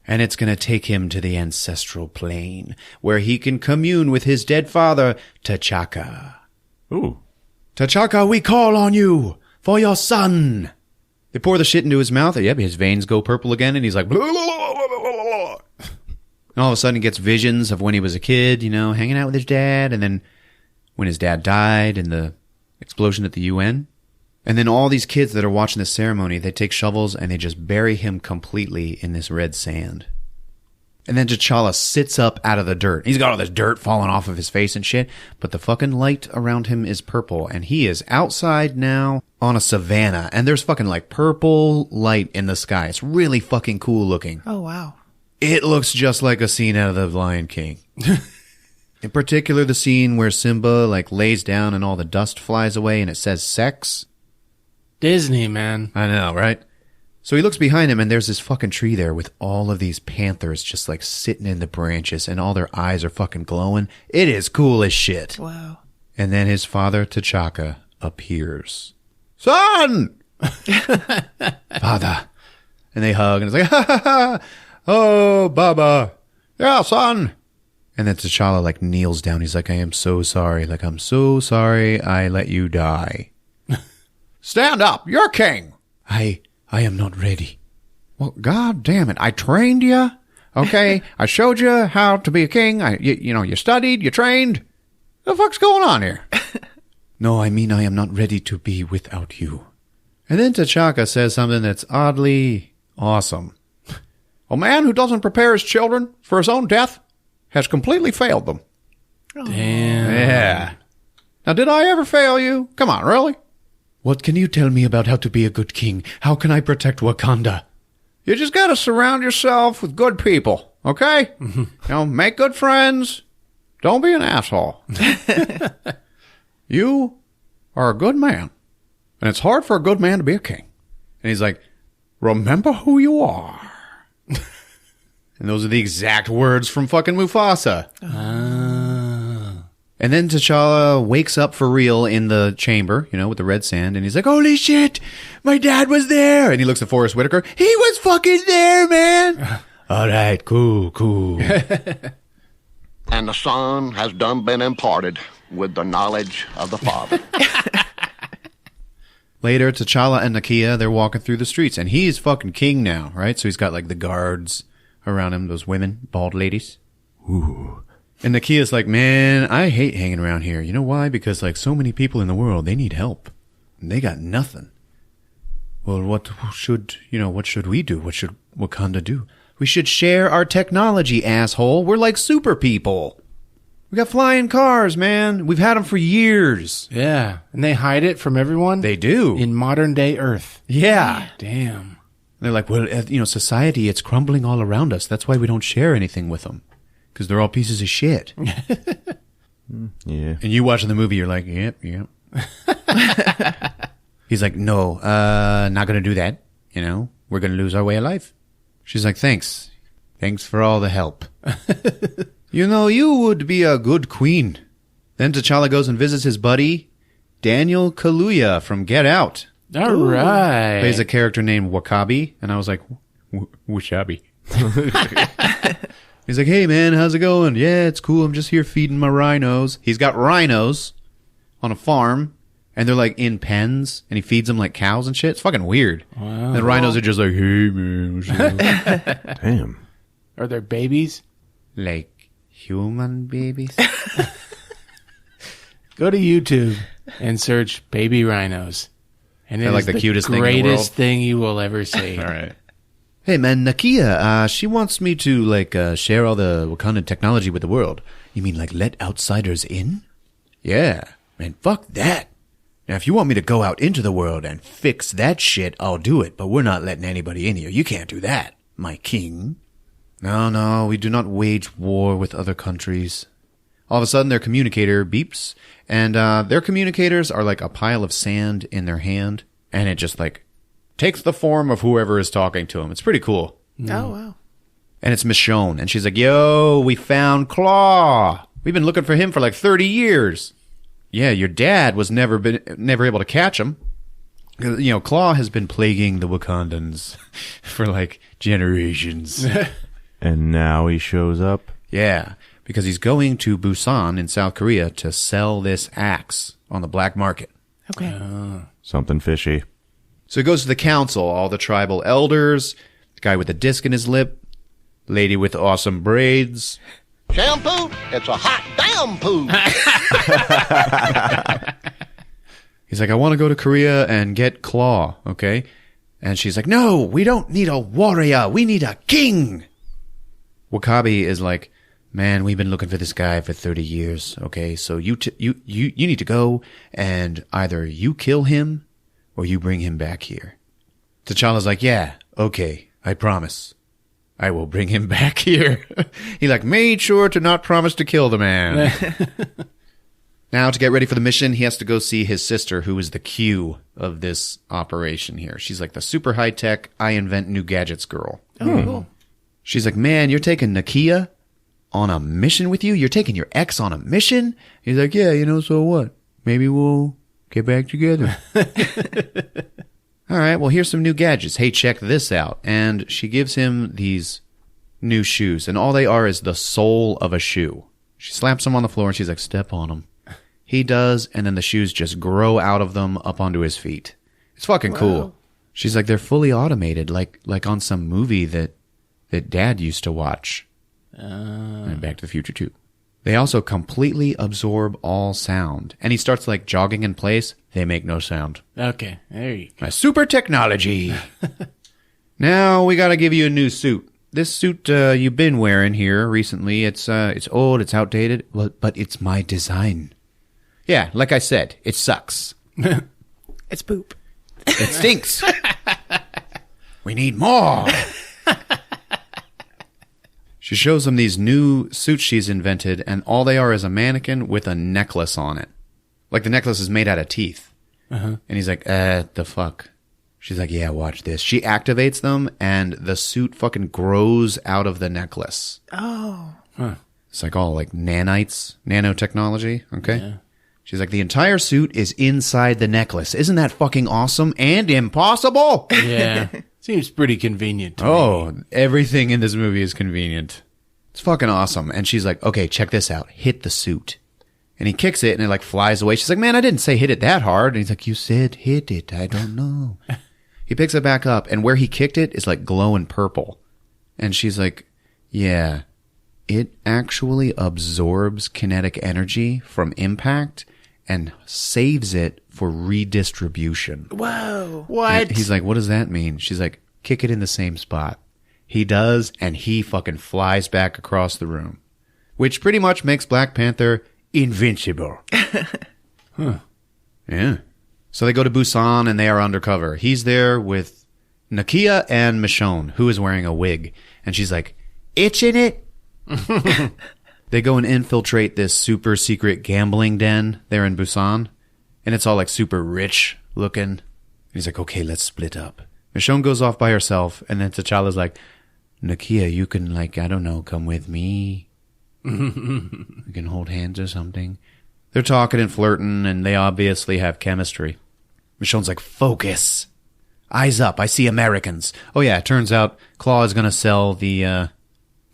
And it's going to take him to the ancestral plane, where he can commune with his dead father, T'Chaka. Ooh. T'Chaka, we call on you for your son. They pour the shit into his mouth. Yep, his veins go purple again, and he's like... And all of a sudden he gets visions of when he was a kid, you know, hanging out with his dad, and then when his dad died in the explosion at the UN. And then all these kids that are watching the ceremony, they take shovels and they just bury him completely in this red sand. And then T'Challa sits up out of the dirt. He's got all this dirt falling off of his face and shit, but the fucking light around him is purple, and he is outside now on a savanna, and there's fucking like purple light in the sky. It's really fucking cool looking. Oh, wow. It looks just like a scene out of The Lion King. In particular, the scene where Simba like lays down and all the dust flies away and it says sex. Disney, man. I know, right? So he looks behind him, and there's this fucking tree there with all of these panthers just like sitting in the branches, and all their eyes are fucking glowing. It is cool as shit. Wow. And then his father, T'Chaka, appears. Son! Father. And they hug, and it's like, ha ha ha! Oh, Baba. Yeah, son. And then T'Challa like kneels down. He's like, I am so sorry. Like, I'm so sorry I let you die. Stand up. You're king. I am not ready. Well, God damn it. I trained you. Okay, I showed you how to be a king. You studied, you trained. The fuck's going on here? No, I mean I am not ready to be without you. And then T'Chaka says something that's oddly awesome. A man who doesn't prepare his children for his own death has completely failed them. Damn. Yeah. Now, did I ever fail you? Come on, really? What can you tell me about how to be a good king? How can I protect Wakanda? You just gotta surround yourself with good people, okay? Make good friends. Don't be an asshole. You are a good man. And it's hard for a good man to be a king. And he's like, remember who you are. And those are the exact words from fucking Mufasa. And then T'Challa wakes up for real in the chamber, with the red sand. And he's like, holy shit, my dad was there. And he looks at Forrest Whitaker. He was fucking there, man. All right, cool. And the Son has done been imparted with the knowledge of the Father. Later, T'Challa and Nakia, they're walking through the streets. And he's fucking king now, right? So he's got like the guards around him, those women, bald ladies. Ooh. And Nakia's like, man, I hate hanging around here. You know why? Because like so many people in the world, they need help. And they got nothing. Well, what should we do? What should Wakanda do? We should share our technology, asshole. We're like super people. We got flying cars, man. We've had them for years. Yeah. And they hide it from everyone? They do. In modern day Earth. Yeah. Damn. They're like, well, society, it's crumbling all around us. That's why we don't share anything with them. Because they're all pieces of shit. Yeah. And you watching the movie, you're like, yep. He's like, no, not going to do that. We're going to lose our way of life. She's like, thanks. Thanks for all the help. You would be a good queen. Then T'Challa goes and visits his buddy, Daniel Kaluuya from Get Out. All right. Plays a character named Wakabi. And I was like, Washabi. He's like, hey, man, how's it going? Yeah, it's cool. I'm just here feeding my rhinos. He's got rhinos on a farm, and they're, like, in pens, and he feeds them like cows and shit. It's fucking weird. Wow. And the rhinos are just like, hey, man. What's up? Damn. Are there babies? Like human babies? Go to YouTube and search baby rhinos. And They're like the cutest thing in the world. Greatest thing you will ever see. All right. Hey, man, Nakia, she wants me to, share all the Wakandan technology with the world. You mean, let outsiders in? Yeah. Man, fuck that. Now, if you want me to go out into the world and fix that shit, I'll do it. But we're not letting anybody in here. You can't do that, my king. No, we do not wage war with other countries. All of a sudden, their communicator beeps. And their communicators are like a pile of sand in their hand. And it just, takes the form of whoever is talking to him. It's pretty cool. Oh, wow. And it's Michonne. And she's like, yo, we found Claw. We've been looking for him for 30 years. Yeah, your dad was never able to catch him. Claw has been plaguing the Wakandans for generations. And now he shows up. Yeah, because he's going to Busan in South Korea to sell this axe on the black market. Okay. Something fishy. So he goes to the council, all the tribal elders, the guy with the disc in his lip, lady with awesome braids. Shampoo? It's a hot damn poo. He's like, I want to go to Korea and get Claw, okay? And she's like, no, we don't need a warrior. We need a king. Wakabi is like, man, we've been looking for this guy for 30 years, okay? So you need to go and either you kill him or you bring him back here. T'Challa's like, yeah, okay, I promise. I will bring him back here. He made sure to not promise to kill the man. Now, to get ready for the mission, he has to go see his sister, who is the Q of this operation here. She's the super high-tech, I invent new gadgets girl. Oh, cool. She's like, man, you're taking Nakia on a mission with you? You're taking your ex on a mission? He's like, yeah, so what? Maybe we'll get back together. All right, well, here's some new gadgets. Hey, check this out. And she gives him these new shoes, and all they are is the sole of a shoe. She slaps them on the floor, and she's like, step on them. He does, and then the shoes just grow out of them up onto his feet. It's fucking cool. She's like, they're fully automated, like on some movie that that Dad used to watch. And Back to the Future 2. They also completely absorb all sound. And he starts like jogging in place. They make no sound. Okay, there you go. My super technology. Now we got to give you a new suit. This suit you've been wearing here recently, it's old, it's outdated, but it's my design. Yeah, like I said, it sucks. It's poop. It stinks. We need more. She shows him these new suits she's invented, and all they are is a mannequin with a necklace on it. Like the necklace is made out of teeth. And he's like, the fuck? She's like, yeah, watch this. She activates them, and the suit fucking grows out of the necklace. Oh. It's like all like nanites, nanotechnology, okay? Yeah. She's like, the entire suit is inside the necklace. Isn't that fucking awesome and impossible? Yeah. Seems pretty convenient to me. Oh, everything in this movie is convenient. It's fucking awesome. And she's like, okay, check this out. Hit the suit. And he kicks it and it like flies away. She's like, man, I didn't say hit it that hard. And he's like, you said hit it. I don't know. He picks it back up and where he kicked it is like glowing purple. And she's like, yeah, it actually absorbs kinetic energy from impact and saves it for redistribution. Whoa. What? And he's like, what does that mean? She's like, kick it in the same spot. He does, and he fucking flies back across the room. Which pretty much makes Black Panther invincible. Yeah. So they go to Busan, and they are undercover. He's there with Nakia and Michonne, who is wearing a wig. And she's like, itching it? They go and infiltrate this super secret gambling den there in Busan. And it's all like super rich looking. And he's like, okay, let's split up. Michonne goes off by herself. And then T'Challa's like, Nakia, you can like, I don't know, come with me. We can hold hands or something. They're talking and flirting and they obviously have chemistry. Michonne's like, focus. Eyes up. I see Americans. Oh yeah, it turns out Claw is going to sell the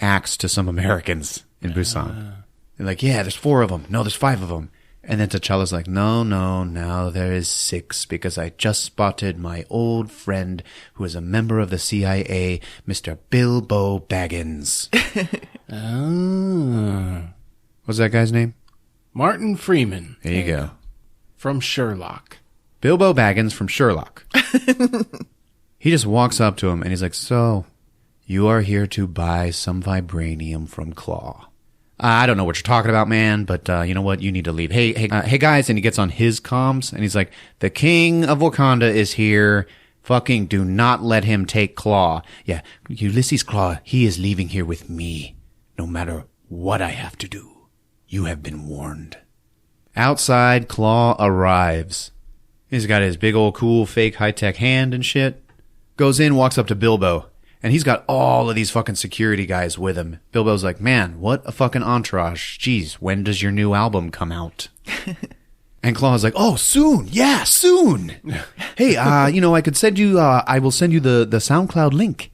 axe to some Americans in Busan. They're like, yeah, there's 4 of them. No, there's 5 of them. And then T'Challa's like, no, now there is 6 because I just spotted my old friend who is a member of the CIA, Mr. Bilbo Baggins. What's that guy's name? Martin Freeman. There you go. From Sherlock. Bilbo Baggins from Sherlock. He just walks up to him and he's like, so, you are here to buy some vibranium from Claw. I don't know what you're talking about, man, but you know what? You need to leave. Hey, guys. And he gets on his comms, and he's like, the king of Wakanda is here. Fucking do not let him take Claw. Yeah, Ulysses Claw, he is leaving here with me. No matter what I have to do. You have been warned. Outside, Claw arrives. He's got his big old cool fake high-tech hand and shit. Goes in, walks up to Bilbo. And he's got all of these fucking security guys with him. Bilbo's like, man, what a fucking entourage. Jeez, when does your new album come out? And Claw's like, oh, soon. Yeah, soon. Hey, I could send you, I will send you the SoundCloud link.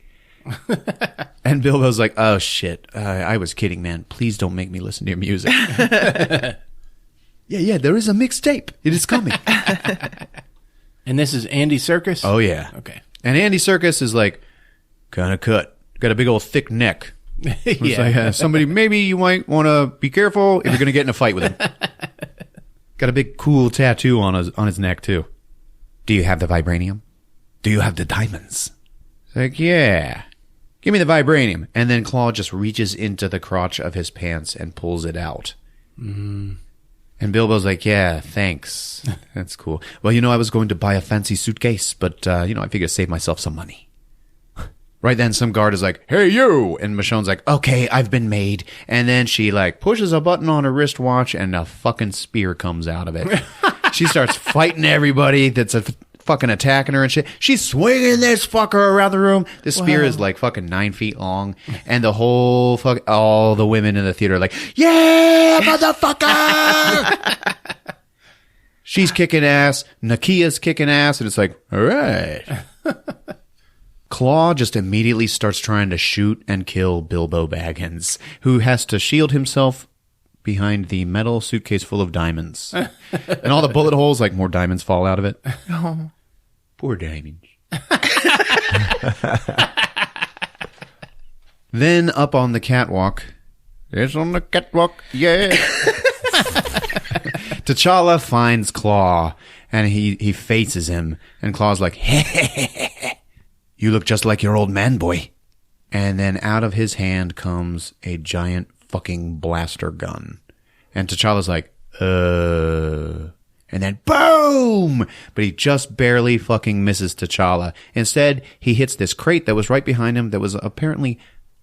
And Bilbo's like, oh, shit. I was kidding, man. Please don't make me listen to your music. Yeah, there is a mixtape. It is coming. And this is Andy Serkis? Oh, yeah. Okay. And Andy Serkis is like, kind of cut. Got a big old thick neck. It's like, somebody, maybe you might want to be careful if you're going to get in a fight with him. Got a big cool tattoo on his neck, too. Do you have the vibranium? Do you have the diamonds? It's like, yeah. Give me the vibranium. And then Claw just reaches into the crotch of his pants and pulls it out. And Bilbo's like, yeah, thanks. That's cool. Well, I was going to buy a fancy suitcase, but, I figured save myself some money. Right then, some guard is like, hey, you! And Michonne's like, okay, I've been made. And then she, pushes a button on her wristwatch, and a fucking spear comes out of it. She starts fighting everybody that's fucking attacking her and shit. She's swinging this fucker around the room. This spear is, fucking 9 feet long. And the whole all the women in the theater are like, yeah, motherfucker! She's kicking ass. Nakia's kicking ass. And it's like, all right. Claw just immediately starts trying to shoot and kill Bilbo Baggins, who has to shield himself behind the metal suitcase full of diamonds. And all the bullet holes, more diamonds fall out of it. Oh. Poor diamonds. Then up on the catwalk. It's on the catwalk, yeah. T'Challa finds Claw, and he faces him, and Claw's like, you look just like your old man, boy. And then out of his hand comes a giant fucking blaster gun. And T'Challa's like, and then boom! But he just barely fucking misses T'Challa. Instead, he hits this crate that was right behind him that was apparently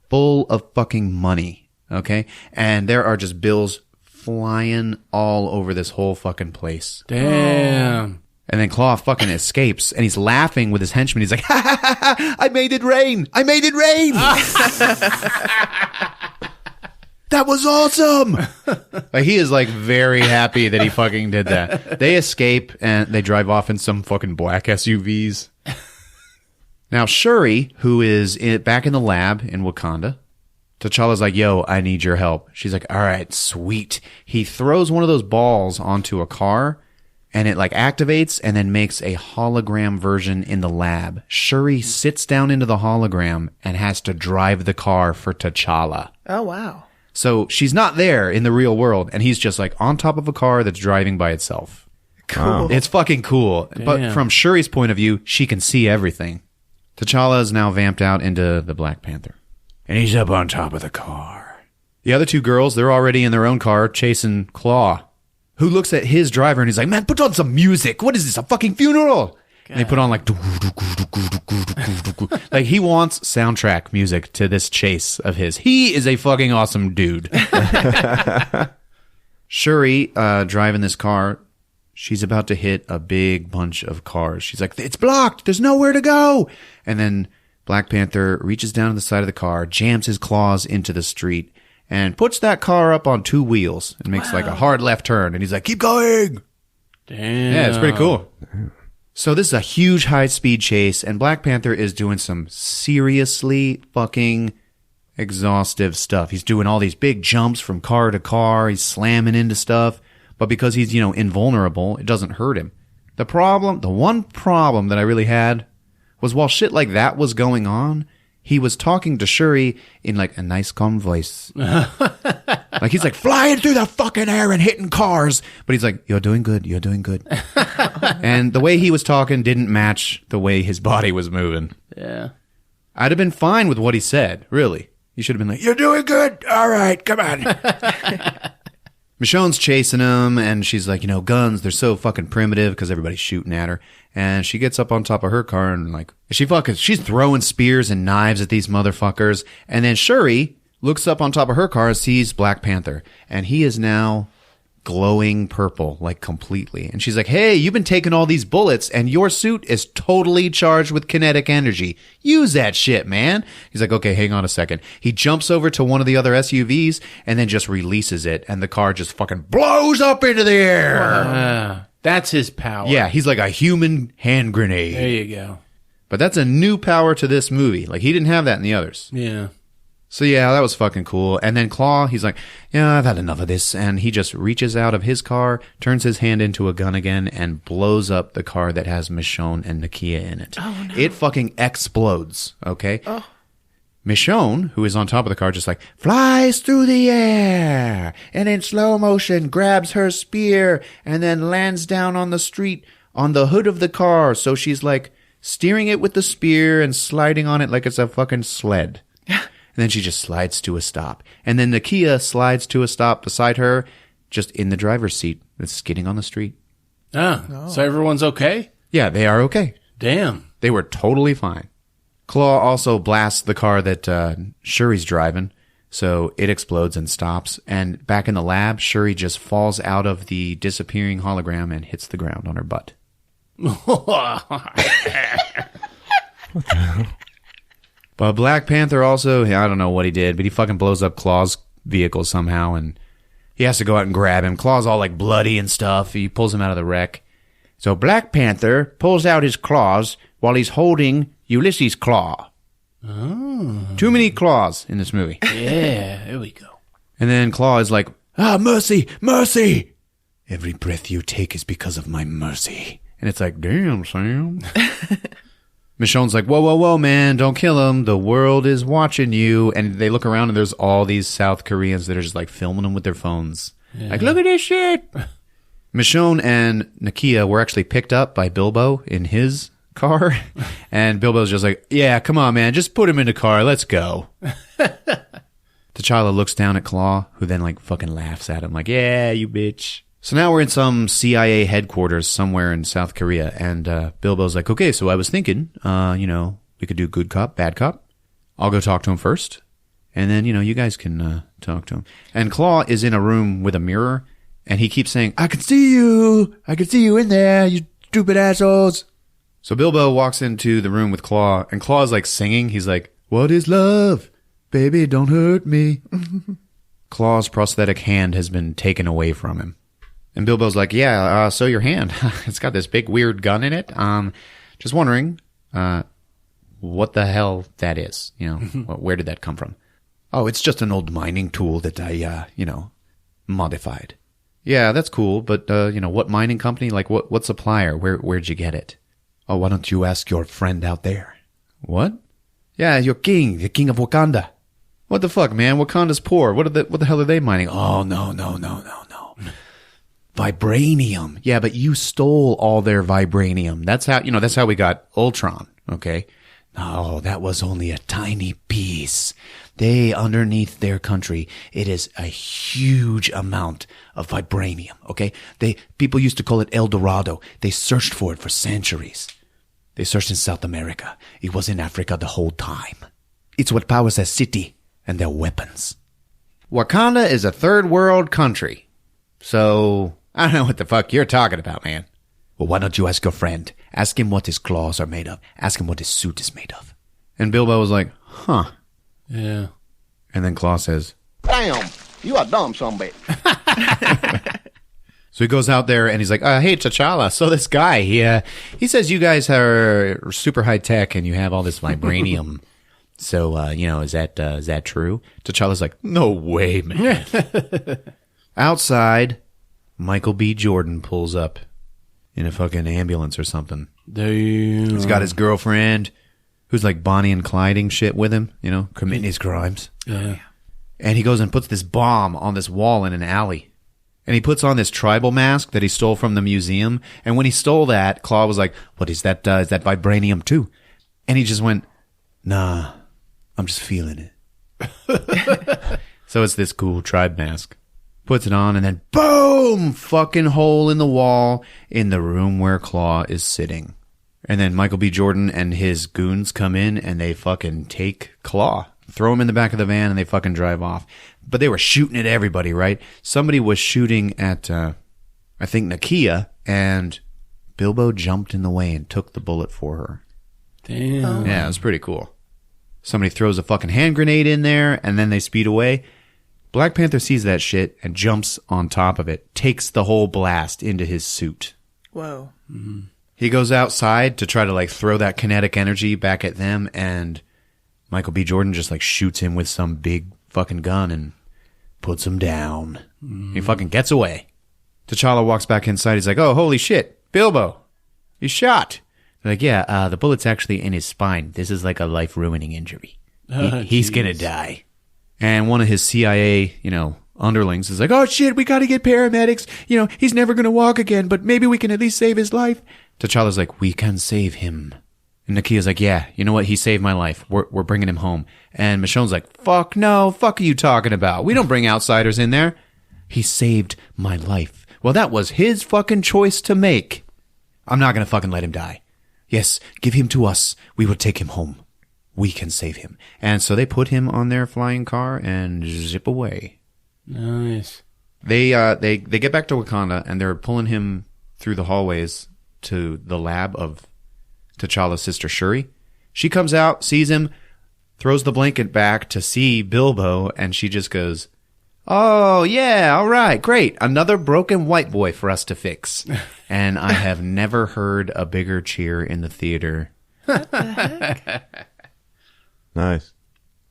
full of fucking money. Okay? And there are just bills flying all over this whole fucking place. Damn. And then Claw fucking escapes, and he's laughing with his henchman. He's like, ha ha ha ha! I made it rain! I made it rain! That was awesome! Like, he is like very happy that he fucking did that. They escape, and they drive off in some fucking black SUVs. Now, Shuri, who is back in the lab in Wakanda, T'Challa's like, yo, I need your help. She's like, all right, sweet. He throws one of those balls onto a car, and it like activates and then makes a hologram version in the lab. Shuri sits down into the hologram and has to drive the car for T'Challa. Oh, wow. So she's not there in the real world, and he's just like on top of a car that's driving by itself. Cool. It's fucking cool. Damn. But from Shuri's point of view, she can see everything. T'Challa is now vamped out into the Black Panther. And he's up on top of the car. The other two girls, they're already in their own car chasing Claw, who looks at his driver and he's like, man, put on some music. What is this, a fucking funeral? And they put on like, like he wants soundtrack music to this chase of his. He is a fucking awesome dude. Shuri, driving this car, she's about to hit a big bunch of cars. She's like, it's blocked. There's nowhere to go. And then Black Panther reaches down to the side of the car, jams his claws into the street, and puts that car up on two wheels and makes like a hard left turn. And he's like, keep going. Damn. Yeah, it's pretty cool. So this is a huge high-speed chase, and Black Panther is doing some seriously fucking exhaustive stuff. He's doing all these big jumps from car to car. He's slamming into stuff. But because he's, invulnerable, it doesn't hurt him. The one problem that I really had was while shit like that was going on, he was talking to Shuri in like a nice calm voice. Like he's like flying through the fucking air and hitting cars. But he's like, you're doing good. You're doing good. And the way he was talking didn't match the way his body was moving. Yeah. I'd have been fine with what he said, really. He should have been like, you're doing good. All right, come on. Michonne's chasing him, and she's like, guns, they're so fucking primitive because everybody's shooting at her. And she gets up on top of her car and like, she's throwing spears and knives at these motherfuckers. And then Shuri looks up on top of her car and sees Black Panther. And he is now glowing purple, like completely. And she's like, hey, you've been taking all these bullets and your suit is totally charged with kinetic energy. Use that shit, man. He's like, okay, hang on a second. He jumps over to one of the other SUVs and then just releases it. And the car just fucking blows up into the air. That's his power. Yeah, he's like a human hand grenade. There you go. But that's a new power to this movie. Like, he didn't have that in the others. Yeah. So yeah, that was fucking cool. And then Claw, he's like, yeah, I've had enough of this. And he just reaches out of his car, turns his hand into a gun again, and blows up the car that has Michonne and Nakia in it. Oh, no. It fucking explodes, okay? Oh. Michonne, who is on top of the car, just like, flies through the air, and in slow motion grabs her spear, and then lands down on the street on the hood of the car. So she's like steering it with the spear and sliding on it like it's a fucking sled. And then she just slides to a stop. And then Nakia slides to a stop beside her, just in the driver's seat, that's skidding on the street. So everyone's okay? Yeah, they are okay. Damn. They were totally fine. Claw also blasts the car that Shuri's driving, so it explodes and stops. And back in the lab, Shuri just falls out of the disappearing hologram and hits the ground on her butt. What the hell? But Black Panther also, I don't know what he did, but he fucking blows up Claw's vehicle somehow, and he has to go out and grab him. Claw's all like bloody and stuff. He pulls him out of the wreck. So Black Panther pulls out his claws while he's holding Ulysses' claw. Oh. Too many claws in this movie. Yeah, there we go. And then Claw is like, mercy, mercy. Every breath you take is because of my mercy. And it's like, damn, Sam. Michonne's like, whoa, whoa, whoa, man, don't kill him. The world is watching you. And they look around and there's all these South Koreans that are just like filming them with their phones. Yeah. Like, look at this shit. Michonne and Nakia were actually picked up by Bilbo in his car. And Bilbo's just like, yeah, come on, man. Just put him in the car. Let's go. T'Challa looks down at Claw, who then like fucking laughs at him like, yeah, you bitch. So now we're in some CIA headquarters somewhere in South Korea, and Bilbo's like, okay, so I was thinking, we could do good cop, bad cop. I'll go talk to him first, and then, you guys can talk to him. And Claw is in a room with a mirror, and he keeps saying, I can see you in there, you stupid assholes. So Bilbo walks into the room with Claw, and Claw's like singing. He's like, what is love? Baby, don't hurt me. Claw's prosthetic hand has been taken away from him. And Bilbo's like, yeah, so your hand, it's got this big weird gun in it. Just wondering, what the hell that is. Where did that come from? Oh, it's just an old mining tool that I, modified. Yeah, that's cool. But, what mining company? Like what supplier? Where'd you get it? Oh, why don't you ask your friend out there? What? Yeah, your king, the king of Wakanda. What the fuck, man? Wakanda's poor. What the hell are they mining? Oh, no. Vibranium. Yeah, but you stole all their vibranium. That's how we got Ultron, okay? No, that was only a tiny piece. Underneath their country, it is a huge amount of vibranium, okay? People used to call it El Dorado. They searched for it for centuries. They searched in South America. It was in Africa the whole time. It's what powers their city and their weapons. Wakanda is a third world country. So, I don't know what the fuck you're talking about, man. Well, why don't you ask your friend? Ask him what his claws are made of. Ask him what his suit is made of. And Bilbo was like, huh. Yeah. And then Claw says, Damn, you are dumb sumbitch. So he goes out there and he's like, hey, T'Challa, so this guy, he says you guys are super high tech and you have all this vibranium. So, is that true? T'Challa's like, no way, man. Outside, Michael B. Jordan pulls up in a fucking ambulance or something. Damn. He's got his girlfriend who's like Bonnie and Clyding shit with him, committing his crimes. Yeah. And he goes and puts this bomb on this wall in an alley. And he puts on this tribal mask that he stole from the museum. And when he stole that, Claw was like, what is that? Is that vibranium too? And he just went, nah, I'm just feeling it. So it's this cool tribe mask. Puts it on and then boom, fucking hole in the wall in the room where Claw is sitting. And then Michael B. Jordan and his goons come in and they fucking take Claw, throw him in the back of the van and they fucking drive off. But they were shooting at everybody, right? Somebody was shooting at, I think, Nakia, and Bilbo jumped in the way and took the bullet for her. Damn. Yeah, it was pretty cool. Somebody throws a fucking hand grenade in there, and then they speed away. Black Panther sees that shit and jumps on top of it, takes the whole blast into his suit. Whoa. Mm-hmm. He goes outside to try to, throw that kinetic energy back at them, and Michael B. Jordan just, shoots him with some big fucking gun and puts him down. He fucking gets away. T'Challa walks back inside. He's like, oh, holy shit, Bilbo, he's shot. They're like, yeah, the bullet's actually in his spine. This is like a life-ruining injury. He's gonna die. And one of his CIA, underlings is like, oh shit, we gotta get paramedics. He's never gonna walk again, but maybe we can at least save his life. T'Challa's like, we can save him. And Nakia's like, yeah, you know what? He saved my life. We're bringing him home. And Michonne's like, fuck no. Fuck are you talking about? We don't bring outsiders in there. He saved my life. Well, that was his fucking choice to make. I'm not going to fucking let him die. Yes, give him to us. We will take him home. We can save him. And so they put him on their flying car and zip away. Nice. They get back to Wakanda and they're pulling him through the hallways to the lab of T'Challa's sister Shuri. She comes out, sees him, throws the blanket back to see Bilbo, and she just goes, oh, yeah, all right, great. Another broken white boy for us to fix. And I have never heard a bigger cheer in the theater. Nice.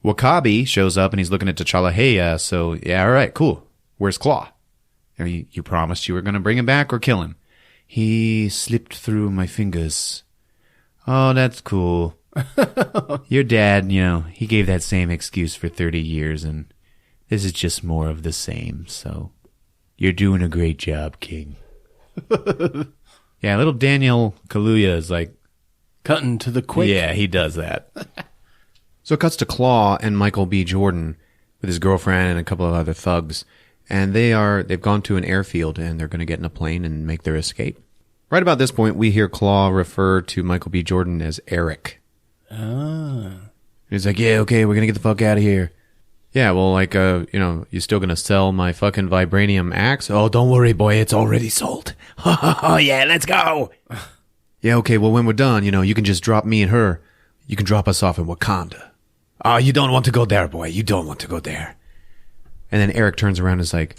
Wakabi shows up, and he's looking at T'Challa. Hey, yeah, all right, cool. Where's Claw? You promised you were going to bring him back or kill him. He slipped through my fingers. Oh, that's cool. Your dad, he gave that same excuse for 30 years, and this is just more of the same, so you're doing a great job, King. Yeah, little Daniel Kaluuya is like... Cutting to the quick. Yeah, he does that. So it cuts to Claw and Michael B. Jordan with his girlfriend and a couple of other thugs, and they've gone to an airfield, and they're going to get in a plane and make their escape. Right about this point, we hear Claw refer to Michael B. Jordan as Eric. Ah. He's like, yeah, okay, we're going to get the fuck out of here. Yeah, well, like, you still going to sell my fucking vibranium axe? Oh, don't worry, boy, it's already sold. Oh, yeah, let's go. Yeah, okay, well, when we're done, you can just drop me and her. You can drop us off in Wakanda. Oh, you don't want to go there, boy. You don't want to go there. And then Eric turns around and is like,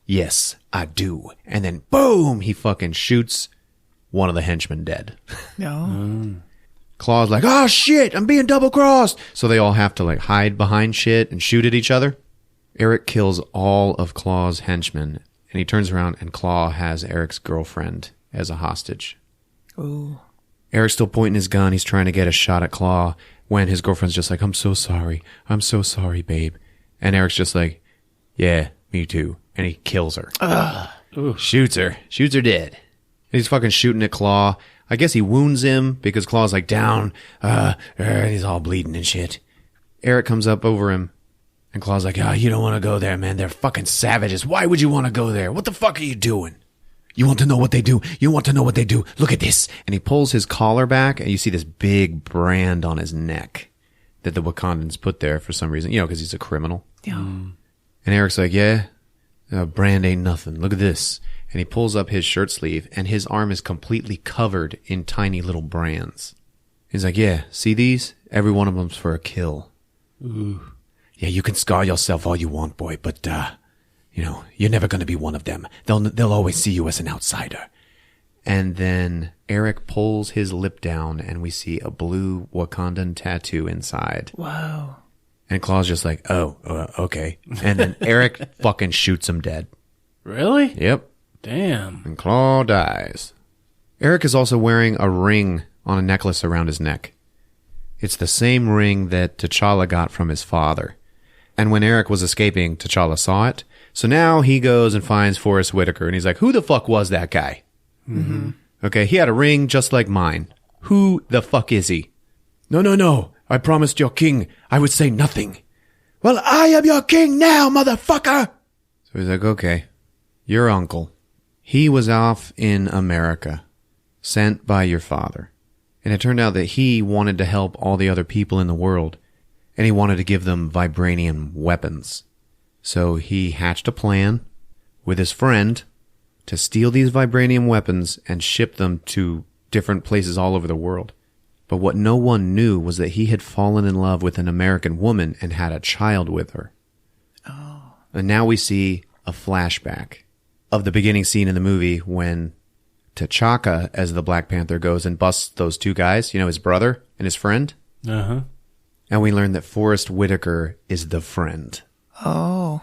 yes, I do. And then, boom, he fucking shoots one of the henchmen dead. No. Claw's like, oh, shit, I'm being double-crossed. So they all have to, like, hide behind shit and shoot at each other. Eric kills all of Claw's henchmen, and he turns around, and Claw has Eric's girlfriend as a hostage. Ooh. Eric's still pointing his gun. He's trying to get a shot at Claw when his girlfriend's just like, I'm so sorry. I'm so sorry, babe. And Eric's just like, yeah, me too. And he kills her. Shoots her dead. And he's fucking shooting at Claw. I guess he wounds him because Claw's like down. He's all bleeding and shit. Eric comes up over him, and Claw's like, oh, you don't want to go there, man. They're fucking savages. Why would you want to go there? What the fuck are you doing? You want to know what they do? You want to know what they do? Look at this. And he pulls his collar back, and you see this big brand on his neck that the Wakandans put there for some reason, because he's a criminal. Yeah. And Eric's like, yeah, brand ain't nothing. Look at this. And he pulls up his shirt sleeve, and his arm is completely covered in tiny little brands. He's like, yeah, see these? Every one of them's for a kill. Ooh. Yeah, you can scar yourself all you want, boy, but, you're never going to be one of them. They'll always see you as an outsider. And then Eric pulls his lip down, and we see a blue Wakandan tattoo inside. Wow. And Claw's just like, oh, okay. And then Eric fucking shoots him dead. Really? Yep. Damn. And Claw dies. Eric is also wearing a ring on a necklace around his neck. It's the same ring that T'Challa got from his father. And when Eric was escaping, T'Challa saw it. So now he goes and finds Forrest Whitaker, and he's like, who the fuck was that guy? Mm-hmm. Okay, he had a ring just like mine. Who the fuck is he? No. I promised your king I would say nothing. Well, I am your king now, motherfucker! So he's like, okay, your uncle. He was off in America, sent by your father. And it turned out that he wanted to help all the other people in the world, and he wanted to give them vibranium weapons. So he hatched a plan with his friend to steal these vibranium weapons and ship them to different places all over the world. But what no one knew was that he had fallen in love with an American woman and had a child with her. Oh. And now we see a flashback of the beginning scene in the movie when T'Chaka, as the Black Panther, goes and busts those two guys, his brother and his friend. Uh-huh. And we learn that Forrest Whitaker is the friend. Oh.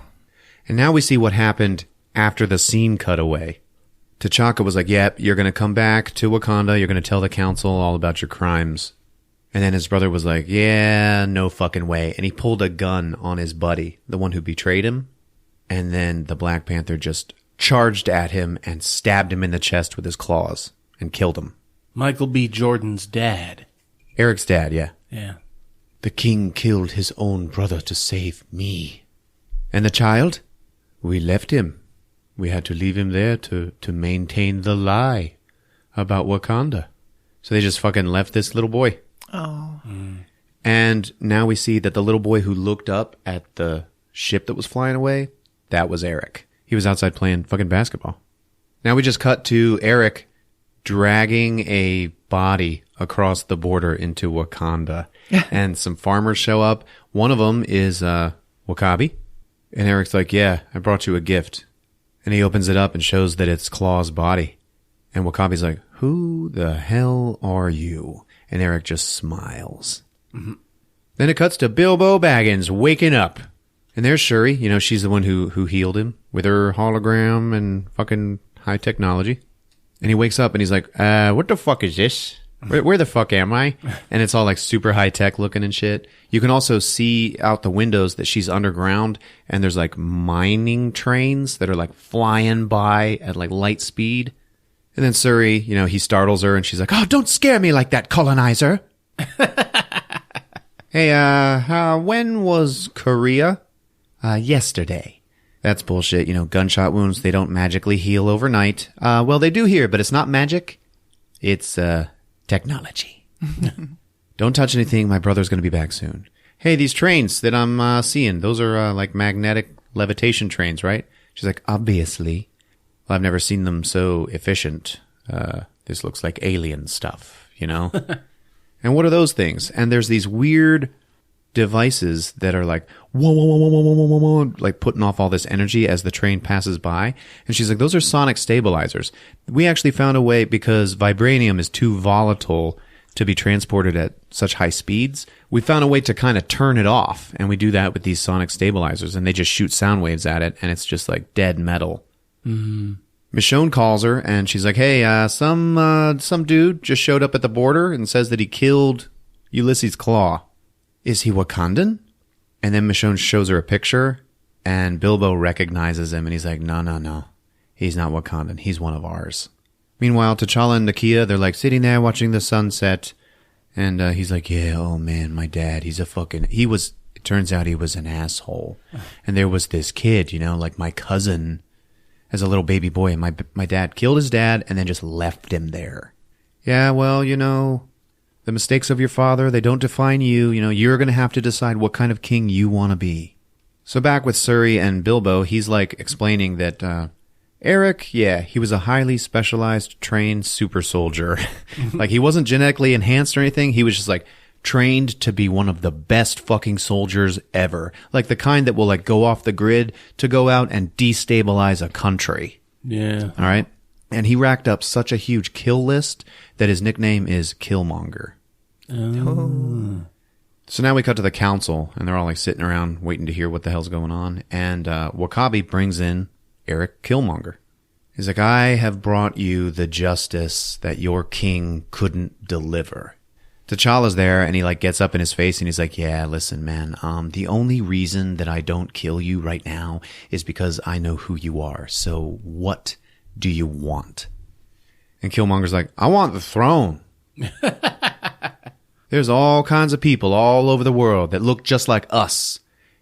And now we see what happened after the scene cut away. T'Chaka was like, yep, you're going to come back to Wakanda. You're going to tell the council all about your crimes. And then his brother was like, yeah, no fucking way. And he pulled a gun on his buddy, the one who betrayed him. And then the Black Panther just charged at him and stabbed him in the chest with his claws and killed him. Michael B. Jordan's dad. Eric's dad, yeah. Yeah. The king killed his own brother to save me. And the child? We left him. We had to leave him there to maintain the lie about Wakanda. So they just fucking left this little boy. Oh. And now we see that the little boy who looked up at the ship that was flying away, that was Eric. He was outside playing fucking basketball. Now we just cut to Eric dragging a body across the border into Wakanda. And some farmers show up. One of them is Wakabi. And Eric's like, yeah, I brought you a gift. And he opens it up and shows that it's Claw's body. And Wakabi's like, who the hell are you? And Eric just smiles. Mm-hmm. Then it cuts to Bilbo Baggins waking up. And there's Shuri. She's the one who healed him with her hologram and fucking high technology. And he wakes up and he's like, what the fuck is this? Where the fuck am I? And it's all like super high tech looking and shit. You can also see out the windows that she's underground, and there's like mining trains that are like flying by at like light speed. And then Suri, he startles her and she's like, "Oh, don't scare me like that, colonizer." Hey, when was Korea? Yesterday. That's bullshit. Gunshot wounds, they don't magically heal overnight. Well, they do here, but it's not magic. It's, technology. Don't touch anything. My brother's going to be back soon. Hey, these trains that I'm seeing, those are like magnetic levitation trains, right? She's like, obviously. Well, I've never seen them so efficient. This looks like alien stuff, And what are those things? And there's these weird devices that are like, whoa, whoa, whoa, whoa, whoa, whoa, whoa, whoa, like putting off all this energy as the train passes by. And she's like, those are sonic stabilizers. We actually found a way, because vibranium is too volatile to be transported at such high speeds. We found a way to kind of turn it off. And we do that with these sonic stabilizers, and they just shoot sound waves at it. And it's just like dead metal. Mm-hmm. Michonne calls her and she's like, "Hey, some dude just showed up at the border and says that he killed Ulysses Claw. Is he Wakandan?" And then Michonne shows her a picture, and Bilbo recognizes him, and he's like, No. He's not Wakandan. He's one of ours. Meanwhile, T'Challa and Nakia, they're like sitting there watching the sunset, and he's like, "Yeah, oh man, my dad, it turns out he was an asshole. And there was this kid, like my cousin, as a little baby boy, and my dad killed his dad and then just left him there. Yeah, well, the mistakes of your father, they don't define you. You're going to have to decide what kind of king you want to be." So back with Suri and Bilbo, he's like explaining that Eric, yeah, he was a highly specialized, trained super soldier. Like, he wasn't genetically enhanced or anything. He was just like trained to be one of the best fucking soldiers ever. Like the kind that will like go off the grid to go out and destabilize a country. Yeah. All right. And he racked up such a huge kill list that his nickname is Killmonger. Oh. So now we cut to the council, and they're all like sitting around waiting to hear what the hell's going on. And W'Kabi brings in Eric Killmonger. He's like, "I have brought you the justice that your king couldn't deliver." T'Challa's there, and he like gets up in his face, and he's like, "Yeah, listen, man, the only reason that I don't kill you right now is because I know who you are. So what do you want?" And Killmonger's like, "I want the throne." There's all kinds of people all over the world that look just like us,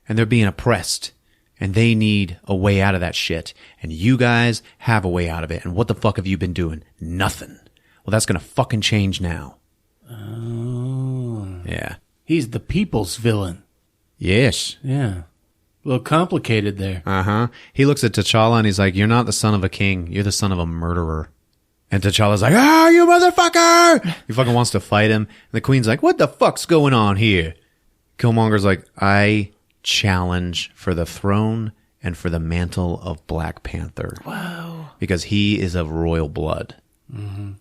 and they're being oppressed, and they need a way out of that shit. And you guys have a way out of it. And what the fuck have you been doing? Nothing. Well, that's gonna fucking change now. Oh. Yeah. He's the people's villain. Yes. Yeah. A little complicated there. Uh-huh. He looks at T'Challa and he's like, "You're not the son of a king. You're the son of a murderer." And T'Challa's like, "Ah, you motherfucker!" He fucking wants to fight him. And the queen's like, "What the fuck's going on here?" Killmonger's like, "I challenge for the throne and for the mantle of Black Panther." Wow. Because he is of royal blood. Mm-hmm.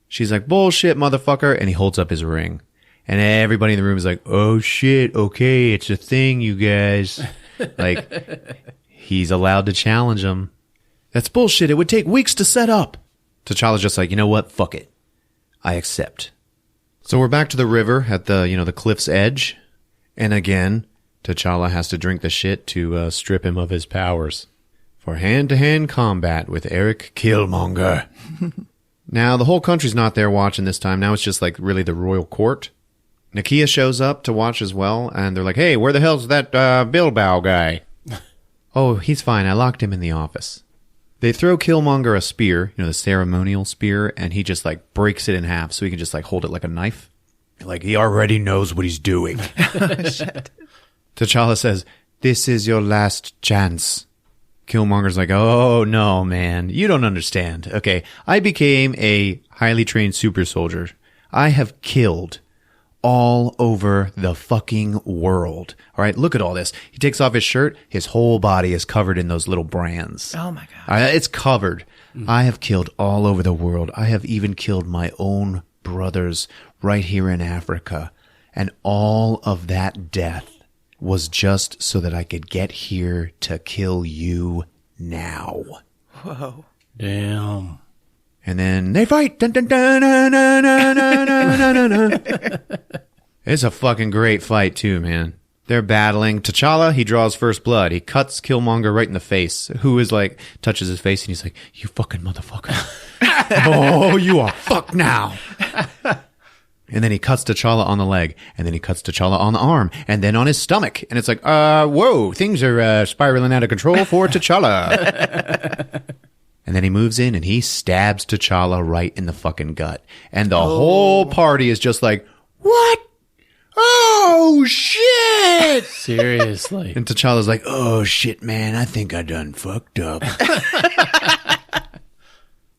She's like, "Bullshit, motherfucker." And he holds up his ring. And everybody in the room is like, "Oh shit, okay, it's a thing, you guys." Like, he's allowed to challenge him. "That's bullshit. It would take weeks to set up." T'Challa's just like, "You know what? Fuck it. I accept." So we're back to the river at the cliff's edge. And again, T'Challa has to drink the shit to strip him of his powers. For hand-to-hand combat with Eric Killmonger. Now, the whole country's not there watching this time. Now it's just like really the royal court. Nakia shows up to watch as well, and they're like, "Hey, where the hell's that Bilbo guy?" "Oh, he's fine. I locked him in the office." They throw Killmonger a spear, the ceremonial spear, and he just like breaks it in half so he can just like hold it like a knife. Like, he already knows what he's doing. Shit. T'Challa says, "This is your last chance." Killmonger's like, "Oh, no, man. You don't understand. Okay, I became a highly trained super soldier. I have killed all over the fucking world. All right, look at all this." He takes off his shirt. His whole body is covered in those little brands. Oh my God. It's covered. I have killed all over the world. I have even killed my own brothers right here in Africa. And all of that death was just so that I could get here to kill you now. Whoa. Damn. And then they fight. Dun, dun, dun, dun, dun, dun, dun, dun, dun, dun. It's a fucking great fight too, man. They're battling. T'Challa, he draws first blood. He cuts Killmonger right in the face, who is like, touches his face, and he's like, you fucking motherfucker. Oh, you are fucked now. And then he cuts T'Challa on the leg, and then he cuts T'Challa on the arm, and then on his stomach. And it's like, whoa, things are spiraling out of control for T'Challa. And then he moves in, and he stabs T'Challa right in the fucking gut. And the whole party is just like, what? Oh, shit! Seriously. And T'Challa's like, oh, shit, man, I think I done fucked up.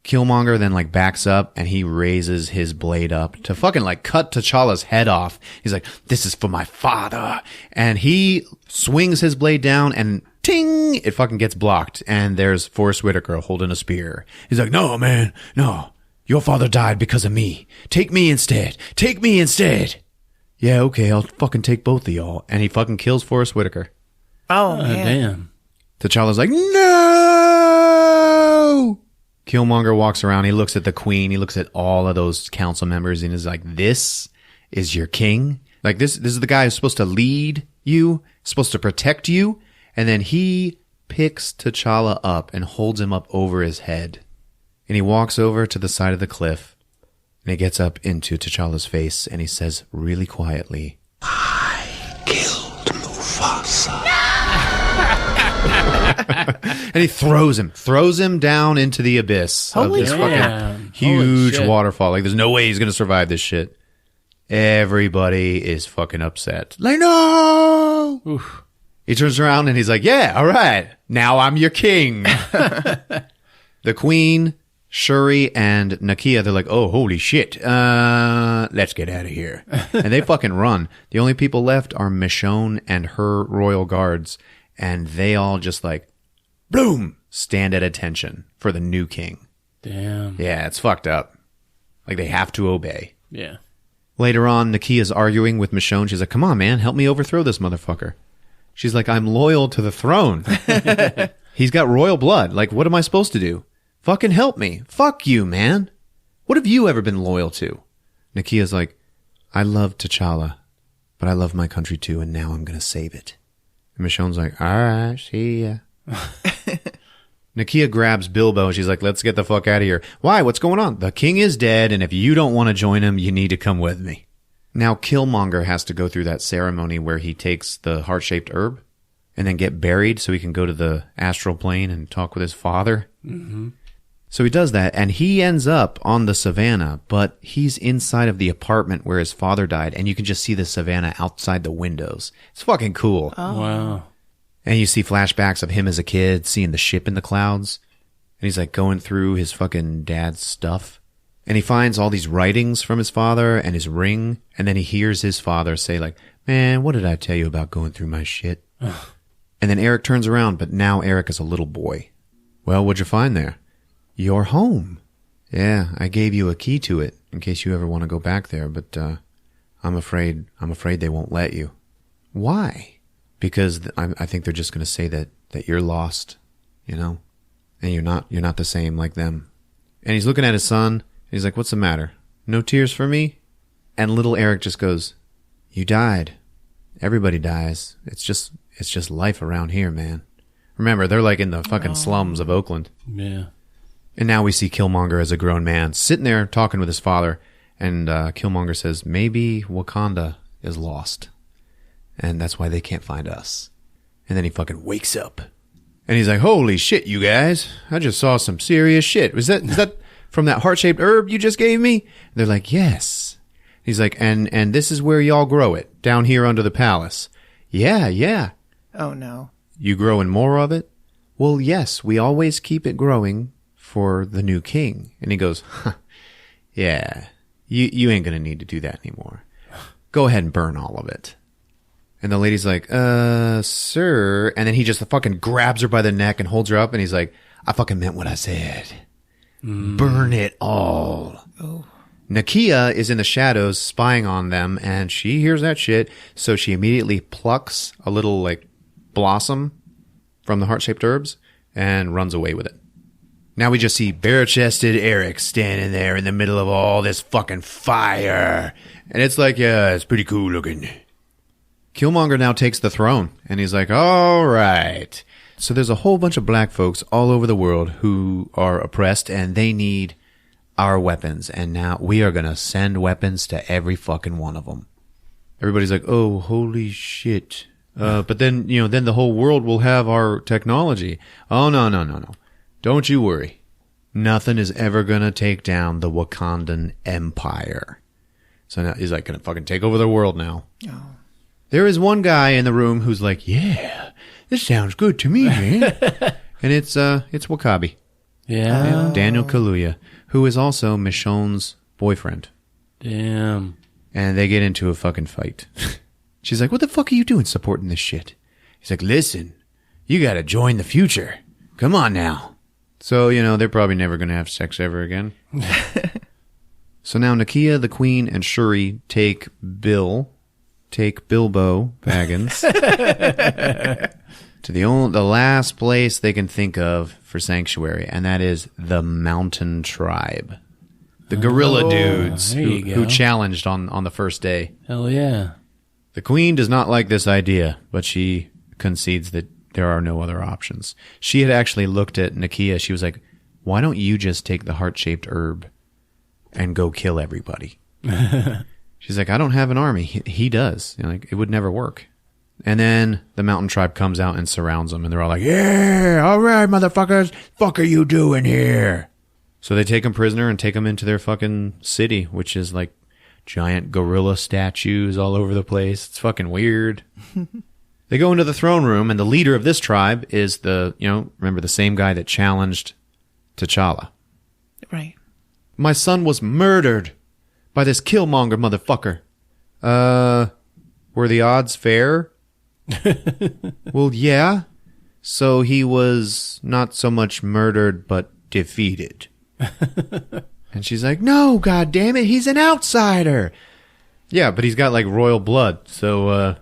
Killmonger then like backs up and he raises his blade up to fucking like cut T'Challa's head off. He's like, this is for my father. And he swings his blade down and ting, it fucking gets blocked. And there's Forrest Whitaker holding a spear. He's like, no, man, no. Your father died because of me. Take me instead. Take me instead. Yeah, okay, I'll fucking take both of y'all. And he fucking kills Forrest Whitaker. Oh, man. Damn. T'Challa's like, no! Killmonger walks around. He looks at the queen. He looks at all of those council members and is like, this is your king? Like, this is the guy who's supposed to lead you, supposed to protect you. And then he picks T'Challa up and holds him up over his head. And he walks over to the side of the cliff. And he gets up into T'Challa's face and he says really quietly, I killed Mufasa. And he throws him down into the abyss of this fucking huge waterfall. Like, there's no way he's going to survive this shit. Everybody is fucking upset. Like, no! Oof. He turns around and he's like, yeah, all right. Now I'm your king. The queen, Shuri, and Nakia, they're like, oh, holy shit. Let's get out of here. And they fucking run. The only people left are Michonne and her royal guards. And they all just like, boom, stand at attention for the new king. Damn. Yeah, it's fucked up. Like, they have to obey. Yeah. Later on, Nakia's arguing with Michonne. She's like, come on, man, help me overthrow this motherfucker. She's like, I'm loyal to the throne. He's got royal blood. Like, what am I supposed to do? Fucking help me. Fuck you, man. What have you ever been loyal to? Nakia's like, I love T'Challa, but I love my country too, and now I'm going to save it. And Michonne's like, all right, see ya. Nakia grabs Bilbo. She's like, let's get the fuck out of here. Why? What's going on? The king is dead, and if you don't want to join him, you need to come with me. Now Killmonger has to go through that ceremony where he takes the heart-shaped herb and then get buried so he can go to the astral plane and talk with his father. Mm-hmm. So he does that, and he ends up on the savannah, but he's inside of the apartment where his father died, and you can just see the savannah outside the windows. It's fucking cool. Oh. Wow. And you see flashbacks of him as a kid, seeing the ship in the clouds. And he's like going through his fucking dad's stuff. And he finds all these writings from his father and his ring. And then he hears his father say like, man, what did I tell you about going through my shit? And then Eric turns around, but now Eric is a little boy. Well, what'd you find there? Your home. Yeah, I gave you a key to it in case you ever want to go back there, but I'm afraid they won't let you. Why? Because I think they're just going to say that you're lost, you know, and you're not the same like them. And he's looking at his son. And he's like, what's the matter? No tears for me? And little Eric just goes, you died. Everybody dies. It's just life around here, man. Remember, they're like in the fucking slums of Oakland. Yeah. And now we see Killmonger as a grown man sitting there talking with his father. And Killmonger says, maybe Wakanda is lost. And that's why they can't find us. And then he fucking wakes up. And he's like, holy shit, you guys. I just saw some serious shit. Is that from that heart-shaped herb you just gave me? And they're like, yes. He's like, and this is where y'all grow it, down here under the palace. Yeah. Oh, no. You growing more of it? Well, yes, we always keep it growing for the new king. And he goes, huh, yeah, you ain't going to need to do that anymore. Go ahead and burn all of it. And the lady's like, sir. And then he just fucking grabs her by the neck and holds her up. And he's like, I fucking meant what I said. Burn it all. Oh. Nakia is in the shadows spying on them. And she hears that shit. So she immediately plucks a little like blossom from the heart-shaped herbs and runs away with it. Now we just see bare-chested Eric standing there in the middle of all this fucking fire. And it's like, yeah, it's pretty cool looking. Killmonger now takes the throne, and he's like, all right. So there's a whole bunch of black folks all over the world who are oppressed, and they need our weapons. And now we are going to send weapons to every fucking one of them. Everybody's like, oh, holy shit. But then, then the whole world will have our technology. Oh, no. Don't you worry. Nothing is ever going to take down the Wakandan Empire. So now he's like going to fucking take over the world now. Oh. There is one guy in the room who's like, yeah, this sounds good to me, man. And it's Wakabi. Yeah. Daniel Kaluuya, who is also Michonne's boyfriend. Damn. And they get into a fucking fight. She's like, what the fuck are you doing supporting this shit? He's like, listen, you got to join the future. Come on now. So, they're probably never going to have sex ever again. So now Nakia, the Queen, and Shuri take Bilbo Baggins to the last place they can think of for sanctuary, and that is the Mountain Tribe. The gorilla dudes who challenged on the first day. Hell yeah. The Queen does not like this idea, but she concedes that there are no other options. She had actually looked at Nakia. She was like, why don't you just take the heart-shaped herb and go kill everybody? She's like, I don't have an army. He does. It would never work. And then the Mountain Tribe comes out and surrounds them, and they're all like, yeah, all right, motherfuckers. Fuck are you doing here? So they take him prisoner and take him into their fucking city, which is like giant gorilla statues all over the place. It's fucking weird. They go into the throne room, and the leader of this tribe is remember the same guy that challenged T'Challa. Right. My son was murdered by this Killmonger motherfucker. Were the odds fair? Well, yeah. So he was not so much murdered, but defeated. And she's like, no, God damn it, he's an outsider. Yeah, but he's got like royal blood, so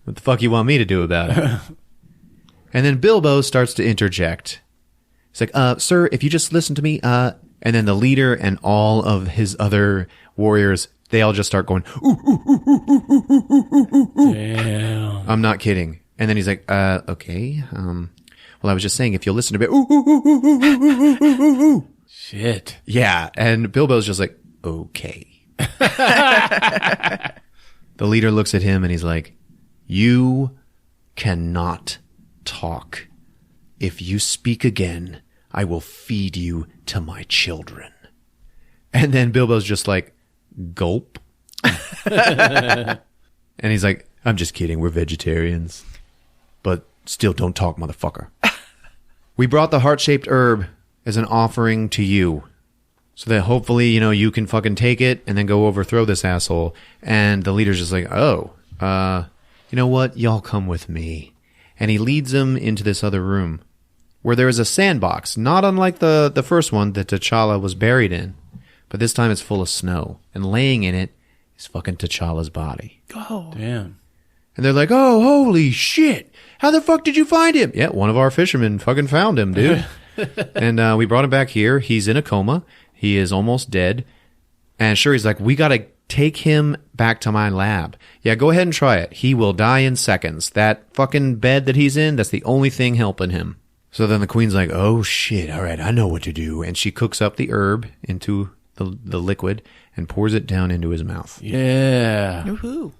what the fuck you want me to do about it? And then Bilbo starts to interject. He's like, sir, if you just listen to me, and then the leader and all of his other warriors, they all just start going, ooh, ooh, ooh, ooh, ooh, ooh, ooh, ooh. Damn. I'm not kidding. And then he's like, okay, well, I was just saying, if you'll listen to me, ooh, ooh, ooh, ooh, ooh, ooh, ooh, ooh, ooh. Shit. Yeah, and Bilbo's just like, okay. The leader looks at him and he's like, you cannot talk. If you speak again, I will feed you to my children. And then Bilbo's just like, gulp. And he's like, I'm just kidding, we're vegetarians. But still don't talk, motherfucker. We brought the heart-shaped herb as an offering to you, so that hopefully, you can fucking take it and then go overthrow this asshole. And the leader's just like, oh, you know what? Y'all come with me. And he leads them into this other room where there is a sandbox, not unlike the first one that T'Challa was buried in. But this time it's full of snow. And laying in it is fucking T'Challa's body. Oh. Damn. And they're like, oh, holy shit. How the fuck did you find him? Yeah, one of our fishermen fucking found him, dude. And we brought him back here. He's in a coma. He is almost dead. And Shuri's like, we got to take him back to my lab. Yeah, go ahead and try it. He will die in seconds. That fucking bed that he's in, that's the only thing helping him. So then the Queen's like, oh shit, all right, I know what to do. And she cooks up the herb into the liquid and pours it down into his mouth. Yeah. Woohoo.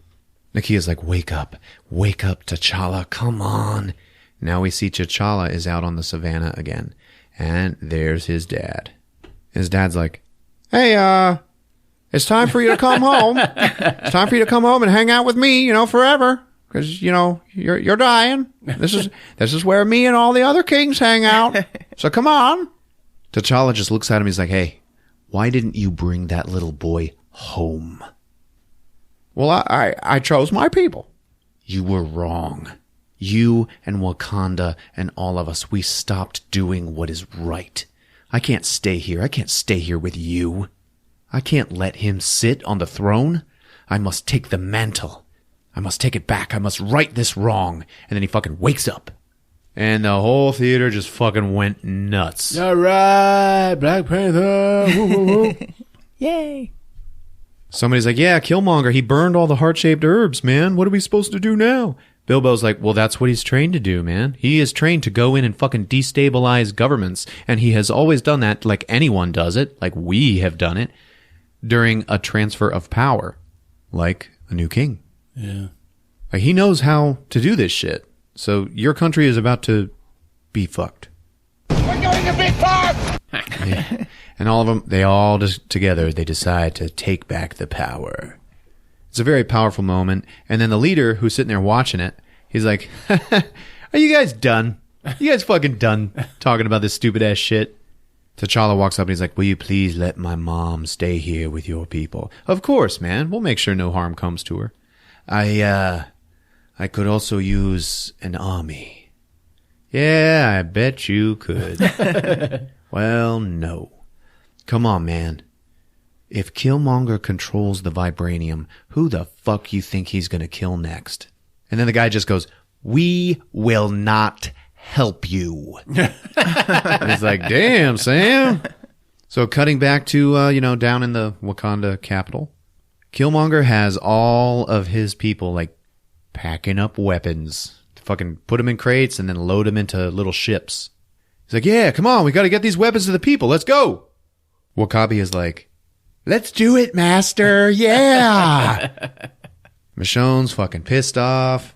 Nakia's like, wake up, T'Challa, come on. Now we see T'Challa is out on the savannah again. And there's his dad. His dad's like, hey, it's time for you to come home. It's time for you to come home and hang out with me, forever. Because, you're dying. This is where me and all the other kings hang out. So come on. T'Challa just looks at him. He's like, hey, why didn't you bring that little boy home? Well, I chose my people. You were wrong. You and Wakanda and all of us, we stopped doing what is right. I can't stay here. I can't stay here with you. I can't let him sit on the throne. I must take the mantle. I must take it back. I must right this wrong. And then he fucking wakes up. And the whole theater just fucking went nuts. All right, Black Panther. Woo, woo, woo. Yay. Somebody's like, yeah, Killmonger, he burned all the heart-shaped herbs, man. What are we supposed to do now? Bilbo's like, well, that's what he's trained to do, man. He is trained to go in and fucking destabilize governments, and he has always done that like anyone does it, like we have done it, during a transfer of power, like a new king. Yeah. Like, he knows how to do this shit. So your country is about to be fucked. We're going to be fucked! And all of them, they all just together, they decide to take back the power. It's a very powerful moment. And then the leader who's sitting there watching it, he's like, are you guys done? You guys fucking done talking about this stupid ass shit? T'Challa walks up and he's like, will you please let my mom stay here with your people? Of course, man. We'll make sure no harm comes to her. I could also use an army. Yeah, I bet you could. Well, no. Come on, man. If Killmonger controls the vibranium, who the fuck you think he's gonna kill next? And then the guy just goes, we will not help you. And he's like, damn, Sam. So cutting back to, down in the Wakanda capital, Killmonger has all of his people, like, packing up weapons. Fucking put them in crates and then load them into little ships. He's like, yeah, come on, we gotta get these weapons to the people. Let's go. Wakabi is like, let's do it, master. Yeah. Michonne's fucking pissed off.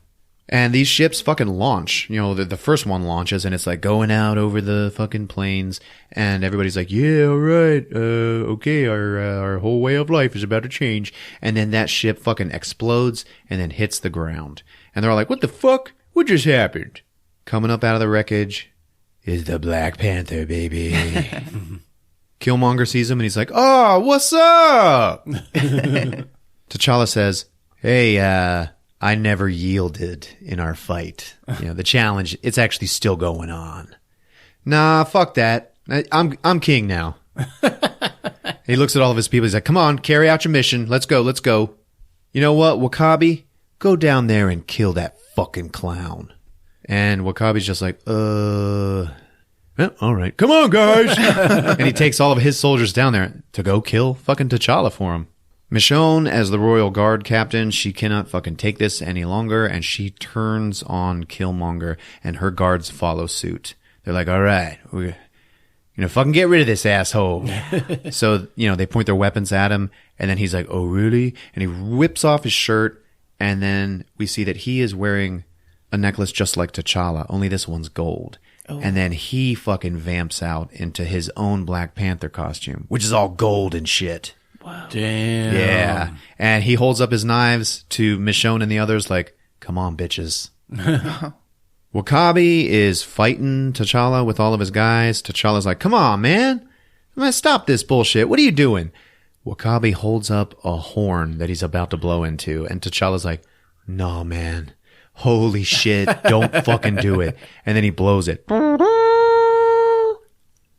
And these ships fucking launch. You know, the first one launches and it's like going out over the fucking plains. And everybody's like, yeah, all right. Okay, our whole way of life is about to change. And then that ship fucking explodes and then hits the ground. And they're all like, what the fuck? What just happened? Coming up out of the wreckage is the Black Panther, baby. Killmonger sees him and he's like, oh, what's up? T'Challa says, hey, I never yielded in our fight. You know, the challenge, it's actually still going on. Nah, fuck that. I'm king now. He looks at all of his people. He's like, come on, carry out your mission. Let's go, let's go. You know what, Wakabi? Go down there and kill that fucking clown. And Wakabi's just like, all right. Come on, guys. And he takes all of his soldiers down there to go kill fucking T'Challa for him. Michonne, as the Royal Guard captain, she cannot fucking take this any longer, and she turns on Killmonger, and her guards follow suit. They're like, all right, we're gonna fucking get rid of this asshole. So, they point their weapons at him, and then he's like, oh, really? And he whips off his shirt, and then we see that he is wearing a necklace just like T'Challa, only this one's gold. Oh. And then he fucking vamps out into his own Black Panther costume, which is all gold and shit. Wow. Damn. Yeah. And he holds up his knives to Michonne and the others like, come on, bitches. Wakabi is fighting T'Challa with all of his guys. T'Challa's like, come on, man. Stop this bullshit. What are you doing? Wakabi holds up a horn that he's about to blow into. And T'Challa's like, nah, man. Holy shit. Don't fucking do it. And then he blows it.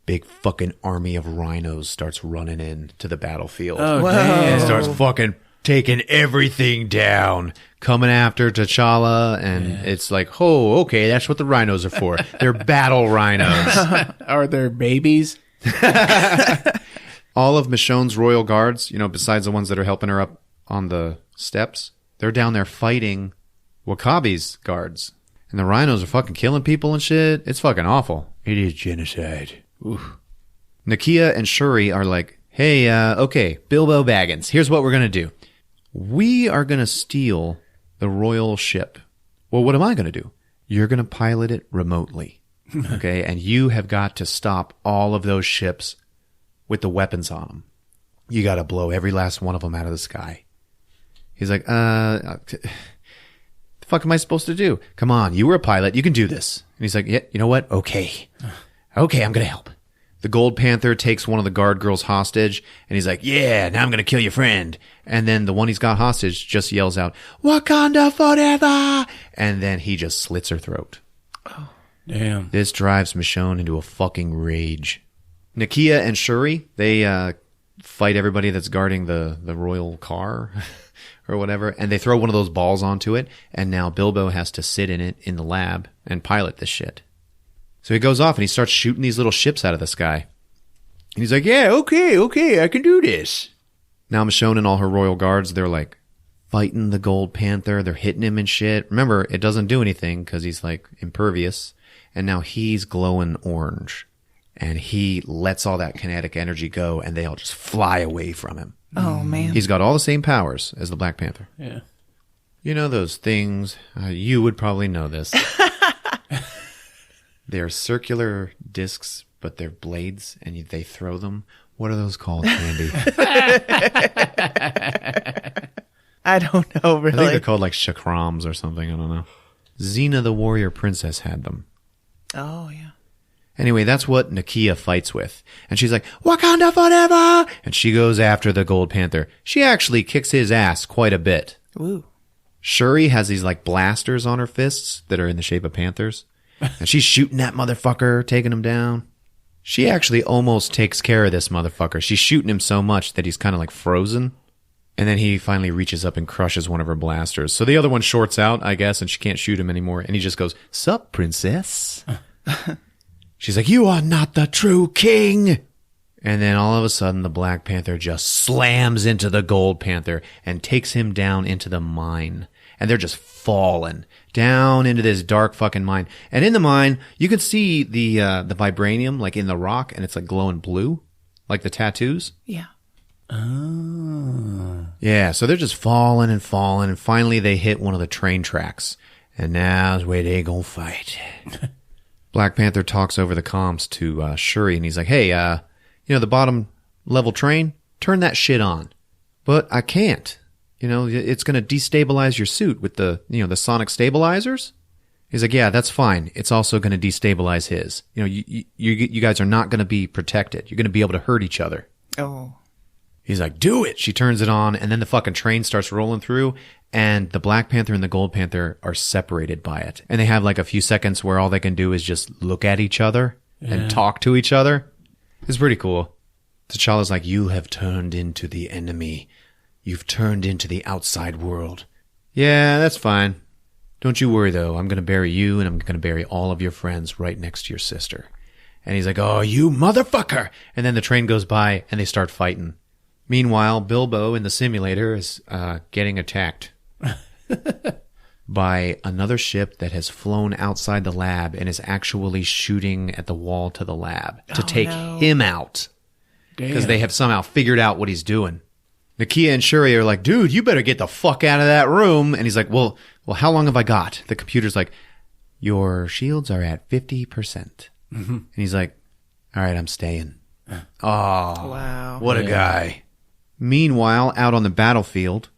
Big fucking army of rhinos starts running in to the battlefield. Oh, damn. And starts fucking taking everything down. Coming after T'Challa. And it's like, oh, okay, that's what the rhinos are for. They're battle rhinos. Are there babies? All of Michonne's royal guards, besides the ones that are helping her up on the steps, they're down there fighting Wakabi's guards. And the rhinos are fucking killing people and shit. It's fucking awful. It is genocide. Oof. Nakia and Shuri are like, hey, okay, Bilbo Baggins, here's what we're going to do. We are going to steal the royal ship. Well, what am I going to do? You're going to pilot it remotely. Okay, and you have got to stop all of those ships with the weapons on them. You got to blow every last one of them out of the sky. He's like, the fuck am I supposed to do? Come on, you were a pilot. You can do this. And he's like, yeah, you know what? Okay, I'm going to help. The Gold Panther takes one of the guard girls hostage, and he's like, yeah, now I'm going to kill your friend. And then the one he's got hostage just yells out, Wakanda forever! And then he just slits her throat. Oh, damn. This drives Michonne into a fucking rage. Nakia and Shuri, they fight everybody that's guarding the royal car or whatever, and they throw one of those balls onto it, and now Bilbo has to sit in it in the lab and pilot this shit. So he goes off and he starts shooting these little ships out of the sky. And he's like, yeah, okay, I can do this. Now Michonne and all her royal guards, they're like fighting the Gold Panther. They're hitting him and shit. Remember, it doesn't do anything because he's like impervious. And now he's glowing orange. And he lets all that kinetic energy go and they all just fly away from him. Oh, man. He's got all the same powers as the Black Panther. Yeah. You know those things, you would probably know this. They're circular discs, but they're blades, and they throw them. What are those called, Candy? I don't know, really. I think they're called like chakrams or something. I don't know. Xena the warrior princess had them. Oh, yeah. Anyway, that's what Nakia fights with. And she's like, Wakanda forever! And she goes after the Gold Panther. She actually kicks his ass quite a bit. Ooh. Shuri has these like blasters on her fists that are in the shape of panthers. And she's shooting that motherfucker, taking him down. She actually almost takes care of this motherfucker. She's shooting him so much that he's kind of like frozen. And then he finally reaches up and crushes one of her blasters. So the other one shorts out, I guess, and she can't shoot him anymore. And he just goes, "Sup, princess?" She's like, "You are not the true king." And then all of a sudden, the Black Panther just slams into the Gold Panther and takes him down into the mine. And they're just falling down into this dark fucking mine. And in the mine, you can see the vibranium like in the rock, and it's like glowing blue, like the tattoos. Yeah. Oh. Yeah, so they're just falling and falling, and finally they hit one of the train tracks. And now's where they gonna fight. Black Panther talks over the comms to Shuri, and he's like, "Hey, the bottom level train, turn that shit on." But I can't. It's going to destabilize your suit with the sonic stabilizers. He's like, "Yeah, that's fine. It's also going to destabilize his. You guys are not going to be protected. You're going to be able to hurt each other." Oh. He's like, "Do it." She turns it on, and then the fucking train starts rolling through, and the Black Panther and the Gold Panther are separated by it. And they have like a few seconds where all they can do is just look at each other and talk to each other. It's pretty cool. T'Challa's like, "You have turned into the enemy. You've turned into the outside world." "Yeah, that's fine. Don't you worry, though. I'm going to bury you, and I'm going to bury all of your friends right next to your sister." And he's like, "Oh, you motherfucker!" And then the train goes by, and they start fighting. Meanwhile, Bilbo in the simulator is getting attacked by another ship that has flown outside the lab and is actually shooting at the wall to the lab to take him out. Because they have somehow figured out what he's doing. Nakia and Shuri are like, "Dude, you better get the fuck out of that room." And he's like, well, how long have I got? The computer's like, "Your shields are at 50%. Mm-hmm. And he's like, "All right, I'm staying." Oh, wow. What a guy. Meanwhile, out on the battlefield,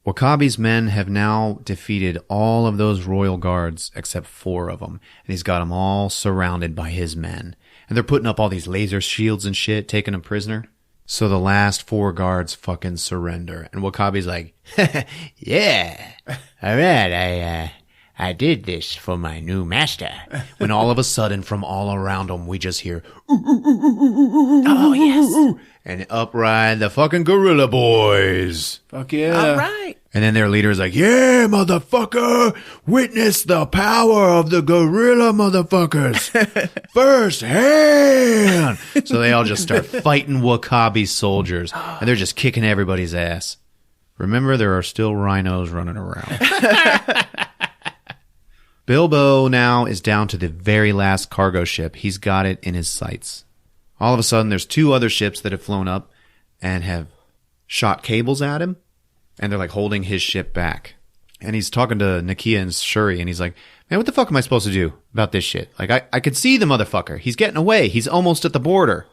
Wakabi's men have now defeated all of those royal guards except 4 of them. And he's got them all surrounded by his men. And they're putting up all these laser shields and shit, taking them prisoner. So the last 4 guards fucking surrender. And Wakabi's like, "Yeah, all right, I did this for my new master." When all of a sudden, from all around them, we just hear, "Oh, yes." And up ride the fucking gorilla boys. Fuck yeah. All right. And then their leader is like, "Yeah, motherfucker, witness the power of the gorilla motherfuckers first hand." So they all just start fighting Wakabi soldiers, and they're just kicking everybody's ass. Remember, there are still rhinos running around. Bilbo now is down to the very last cargo ship. He's got it in his sights. All of a sudden, there's 2 other ships that have flown up and have shot cables at him. And they're like holding his ship back. And he's talking to Nakia and Shuri, and he's like, "Man, what the fuck am I supposed to do about this shit? Like, I could see the motherfucker. He's getting away. He's almost at the border."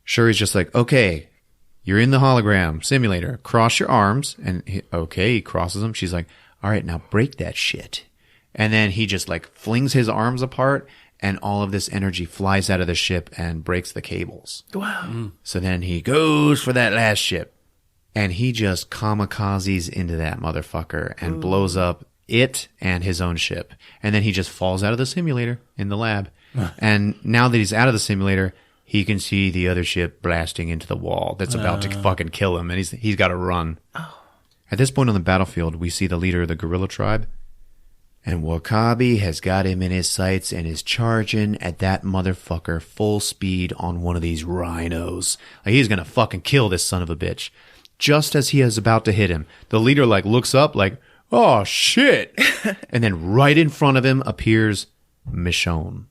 Shuri's just like, "Okay, you're in the hologram simulator. Cross your arms." And he crosses them. She's like, "All right, now break that shit." And then he just like flings his arms apart, and all of this energy flies out of the ship and breaks the cables. Wow. So then he goes for that last ship. And he just kamikazes into that motherfucker and blows up it and his own ship. And then he just falls out of the simulator in the lab. And now that he's out of the simulator, he can see the other ship blasting into the wall that's about to fucking kill him. And he's got to run. Oh. At this point on the battlefield, we see the leader of the gorilla tribe. And Wakabi has got him in his sights and is charging at that motherfucker full speed on one of these rhinos. Like, he's gonna fucking kill this son of a bitch. Just as he is about to hit him, the leader like looks up like, oh shit. And then right in front of him appears Michonne.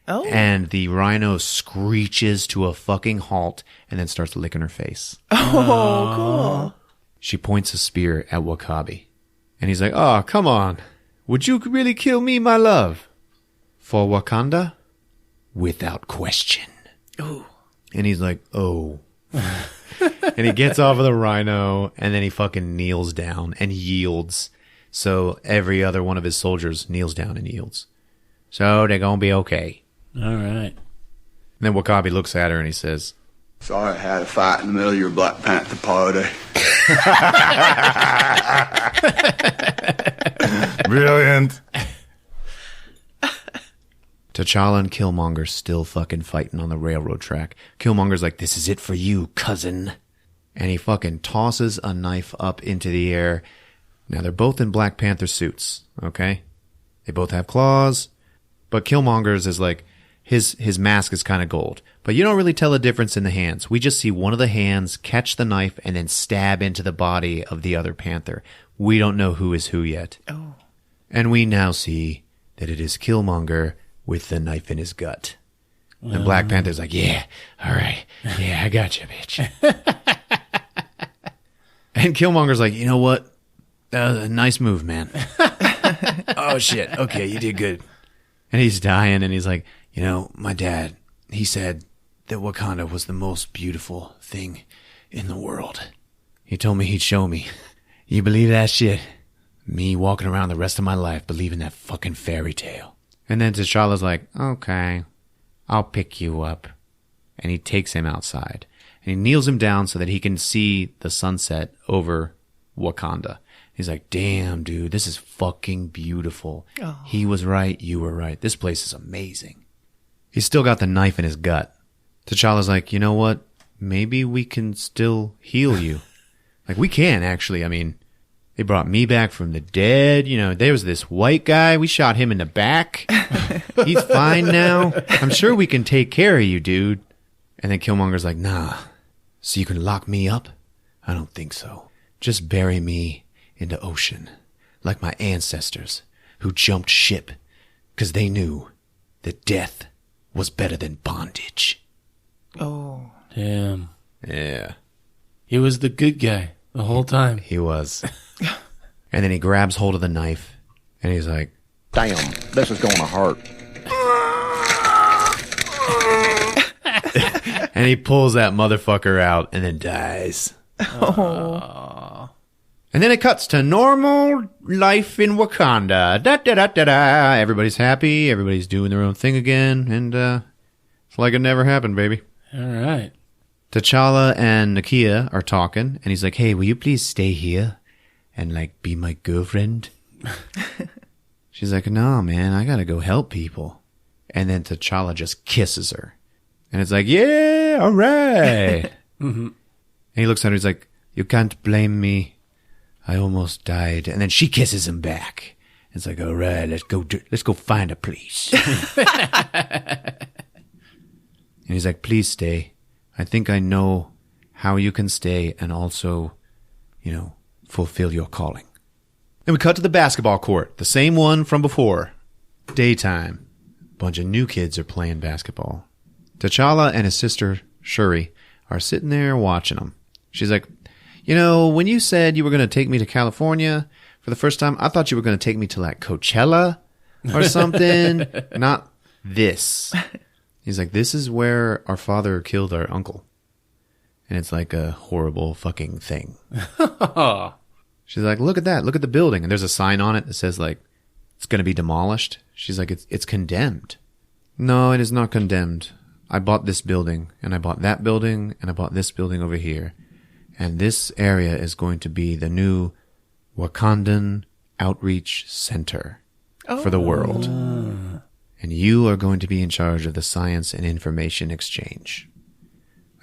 Oh. And the rhino screeches to a fucking halt and then starts licking her face. Oh, cool. She points a spear at Wakabi. And he's like, oh, come on. Would you really kill me, my love? For Wakanda? Without question. Ooh. And he's like, oh. And he gets off of the rhino, and then he fucking kneels down and yields. So every other one of his soldiers kneels down and yields. So they're gonna be okay. All right. And then Wakabi looks at her and he says, Sorry I had a fight in the middle of your Black Panther party. Brilliant. T'Challa and Killmonger still fucking fighting on the railroad track. Killmonger's like, this is it for you, cousin. And he fucking tosses a knife up into the air. Now, they're both in Black Panther suits, okay? They both have claws. But Killmonger's is like, his mask is kind of gold. But you don't really tell a difference in the hands. We just see one of the hands catch the knife and then stab into the body of the other Panther. We don't know who is who yet. Oh. And we now see that it is Killmonger with the knife in his gut. And Black Panther's like, yeah, all right. Yeah, I got you, bitch. And Killmonger's like, you know what? That was a nice move, man. Oh, shit. Okay, you did good. And he's dying, and he's like, you know, my dad, he said that Wakanda was the most beautiful thing in the world. He told me he'd show me. You believe that shit? Me walking around the rest of my life believing that fucking fairy tale. And then T'Challa's like, okay, I'll pick you up. And he takes him outside. And he kneels him down so that he can see the sunset over Wakanda. He's like, damn, dude, this is fucking beautiful. Oh. He was right, you were right. This place is amazing. He's still got the knife in his gut. T'Challa's like, you know what? Maybe we can still heal you. Like, we can, actually. I mean, they brought me back from the dead. You know, there was this white guy. We shot him in the back. He's fine now. I'm sure we can take care of you, dude. And then Killmonger's like, nah. So you can lock me up? I don't think so. Just bury me in the ocean, like my ancestors who jumped ship because they knew that death was better than bondage. Oh. Damn. Yeah. He was the good guy the whole time. He was. And then he grabs hold of the knife and he's like, Damn, this is gonna hurt. and he pulls that motherfucker out and then dies. Oh. And then it cuts to normal life in Wakanda. Da da da da da. Everybody's happy. Everybody's doing their own thing again. And it's like it never happened, baby. All right. T'Challa and Nakia are talking. And he's like, hey, will you please stay here and, like, be my girlfriend? She's like, no, man, I gotta go help people. And then T'Challa just kisses her. And it's like, yeah, all right. Mm-hmm. And he looks at her. He's like, you can't blame me. I almost died. And then she kisses him back. It's like, all right, let's go find a place. And he's like, please stay. I think I know how you can stay and also, you know, fulfill your calling. Then we cut to the basketball court, the same one from before. Daytime. A bunch of new kids are playing basketball. T'Challa and his sister, Shuri, are sitting there watching them. She's like, you know, when you said you were going to take me to California for the first time, I thought you were going to take me to, like, Coachella or something. Not this. He's like, this is where our father killed our uncle. And it's like a horrible fucking thing. She's like, look at that. Look at the building. And there's a sign on it that says, like, it's going to be demolished. She's like, it's condemned. No, it is not condemned. I bought this building, and I bought that building, and I bought this building over here. And this area is going to be the new Wakandan Outreach Center for the world. And you are going to be in charge of the science and information exchange.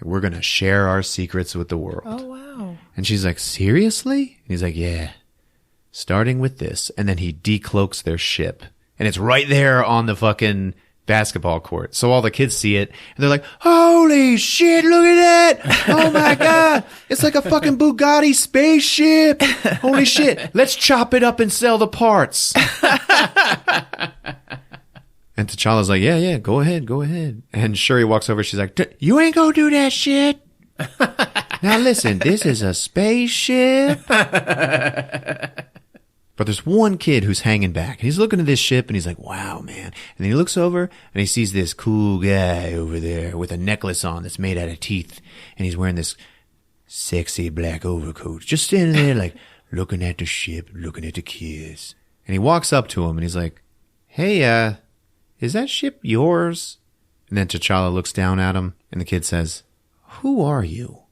We're going to share our secrets with the world. Oh, wow. And she's like, seriously? And he's like, yeah. starting with this. And then he decloaks their ship. And it's right there on the fucking basketball court. So all the kids see it and they're like, holy shit, look at that. Oh my God. It's like a fucking Bugatti spaceship. Holy shit. Let's chop it up and sell the parts. And T'Challa's like, yeah, go ahead. And Shuri walks over. She's like, you ain't gonna do that shit. Now listen, this is a spaceship. But there's one kid who's hanging back. And he's looking at this ship and he's like, wow, man. And then he looks over and he sees this cool guy over there with a necklace on that's made out of teeth. And he's wearing this sexy black overcoat. Just standing there like looking at the ship, looking at the kids. And he walks up to him and he's like, hey, is that ship yours? And then T'Challa looks down at him and the kid says, who are you?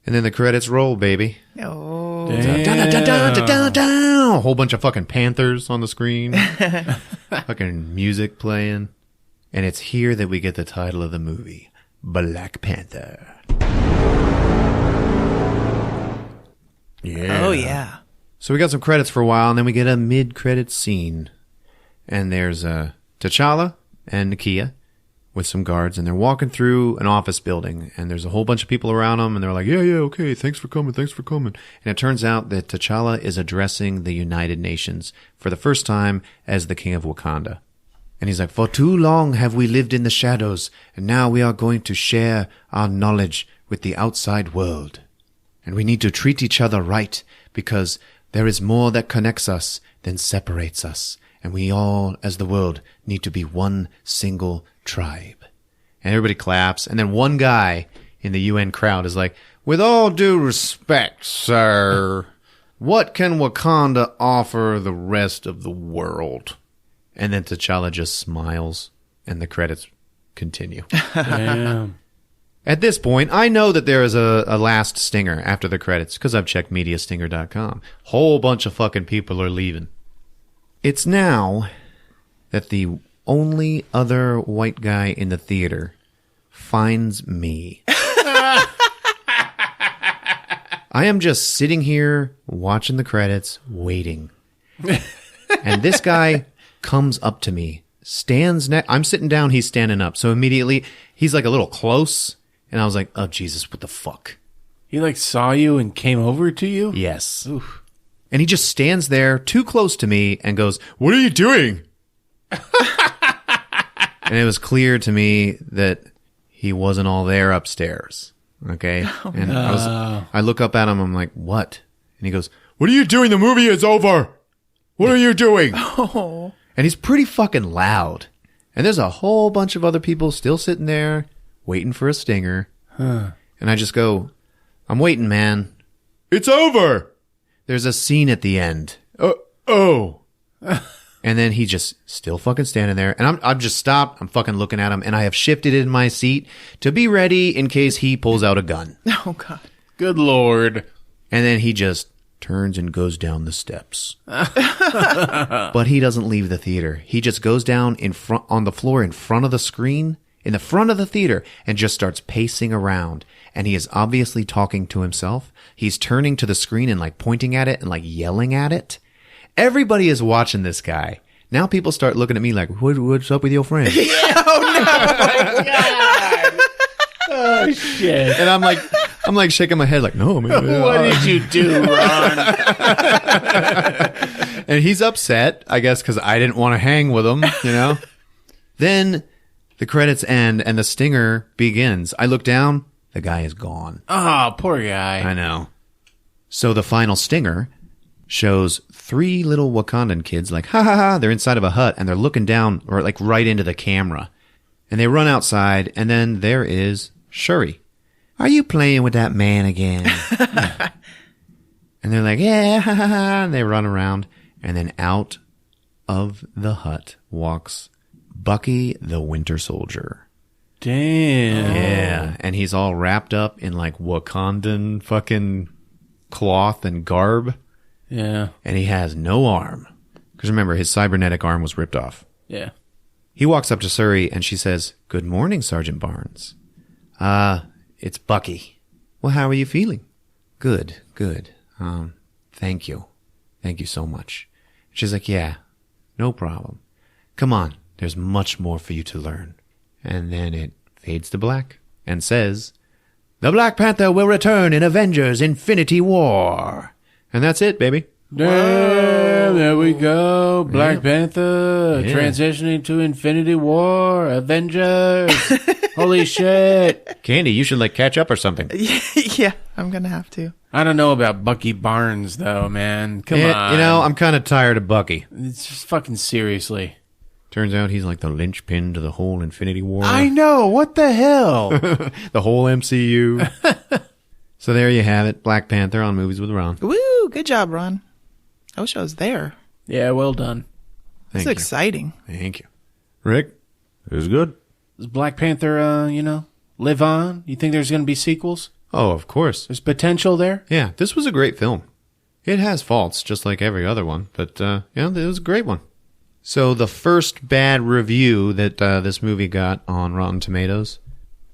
And then the credits roll, baby. Oh. A whole bunch of fucking Panthers on the screen. Fucking music playing. And it's here that we get the title of the movie, Black Panther. Yeah. Oh, yeah. So we got some credits for a while, and then we get a mid-credit scene. And there's T'Challa and Nakia with some guards, and they're walking through an office building, and there's a whole bunch of people around them, and they're like, yeah, okay, thanks for coming. And it turns out that T'Challa is addressing the United Nations for the first time as the King of Wakanda. And he's like, for too long have we lived in the shadows, and now we are going to share our knowledge with the outside world. And we need to treat each other right, because there is more that connects us than separates us. And we all, as the world, need to be one single tribe. And everybody claps. And then one guy in the UN crowd is like, with all due respect, sir, what can Wakanda offer the rest of the world? And then T'Challa just smiles and the credits continue. Damn. At this point, I know that there is a last stinger after the credits because I've checked mediastinger.com. Whole bunch of fucking people are leaving. It's now that the only other white guy in the theater finds me. I am just sitting here watching the credits, waiting. And this guy comes up to me, I'm sitting down, he's standing up. So immediately, he's like a little close. And I was like, oh, Jesus, what the fuck? He like saw you and came over to you? Yes. Oof. And he just stands there too close to me and goes, what are you doing? And it was clear to me that he wasn't all there upstairs. Okay. And I look up at him. I'm like, what? And he goes, what are you doing? The movie is over. What are you doing? Oh. And he's pretty fucking loud. And there's a whole bunch of other people still sitting there waiting for a stinger. And I just go, I'm waiting, man. It's over. There's a scene at the end. Oh. And then he just still fucking standing there. And I'm just stopped. I'm fucking looking at him. And I have shifted in my seat to be ready in case he pulls out a gun. Oh, God. Good Lord. And then he just turns and goes down the steps. But he doesn't leave the theater. He just goes down on the floor in front of the screen, in the front of the theater, and just starts pacing around. And he is obviously talking to himself. He's turning to the screen and like pointing at it and like yelling at it. Everybody is watching this guy. Now people start looking at me like, what's up with your friend? Oh, no. Oh, shit. And I'm like shaking my head like, no, man. What did you do, Ron? And he's upset, I guess, because I didn't want to hang with him, you know? Then the credits end and the stinger begins. I look down. The guy is gone. Oh, poor guy. I know. So the final stinger shows 3 little Wakandan kids like, ha ha ha, they're inside of a hut and they're looking down or like right into the camera. And they run outside and then there is Shuri. Are you playing with that man again? And they're like, yeah, ha ha ha. And they run around and then out of the hut walks Bucky the Winter Soldier. Damn. Yeah, and he's all wrapped up in like Wakandan fucking cloth and garb. Yeah. And he has no arm. Because remember, his cybernetic arm was ripped off. Yeah. He walks up to Shuri and she says, good morning, Sergeant Barnes. It's Bucky. Well, how are you feeling? Good. Thank you. Thank you so much. She's like, yeah, no problem. Come on, there's much more for you to learn. And then it fades to black and says, the Black Panther will return in Avengers Infinity War. And that's it, baby. Damn, there we go. Black Panther transitioning to Infinity War, Avengers. Holy shit. Candy, you should catch up or something. Yeah, I'm going to have to. I don't know about Bucky Barnes, though, man. Come on. You know, I'm kind of tired of Bucky. It's just fucking seriously. Turns out he's like the linchpin to the whole Infinity War. I know. What the hell? The whole MCU. So there you have it. Black Panther on Movies with Ron. Woo! Good job, Ron. I wish I was there. Yeah, well done. It's exciting. Thank you. Rick? It was good. Does Black Panther, live on? You think there's going to be sequels? Oh, of course. There's potential there? Yeah, this was a great film. It has faults, just like every other one, but, it was a great one. So the first bad review that this movie got on Rotten Tomatoes,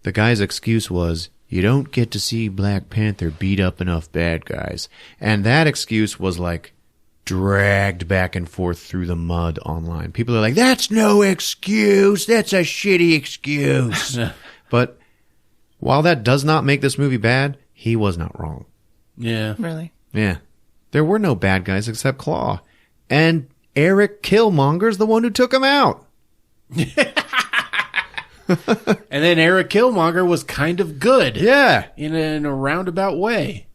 the guy's excuse was, you don't get to see Black Panther beat up enough bad guys. And that excuse was dragged back and forth through the mud online. People are like, that's no excuse. That's a shitty excuse. But while that does not make this movie bad, he was not wrong. Yeah. Really? Yeah. There were no bad guys except Claw. And Eric Killmonger's the one who took him out. And then Eric Killmonger was kind of good. Yeah. In a roundabout way.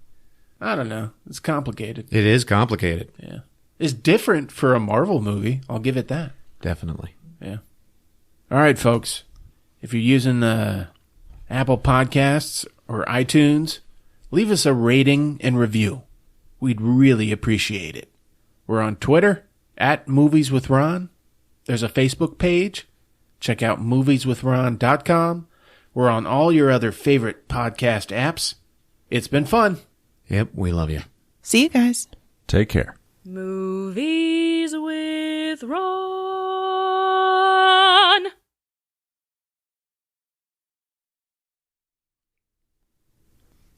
I don't know. It's complicated. It is complicated. Yeah. It's different for a Marvel movie. I'll give it that. Definitely. Yeah. All right, folks. If you're using Apple Podcasts or iTunes, leave us a rating and review. We'd really appreciate it. We're on Twitter, @MoviesWithRon. There's a Facebook page. Check out movieswithron.com. We're on all your other favorite podcast apps. It's been fun. Yep, we love you. See you guys. Take care. Movies with Ron.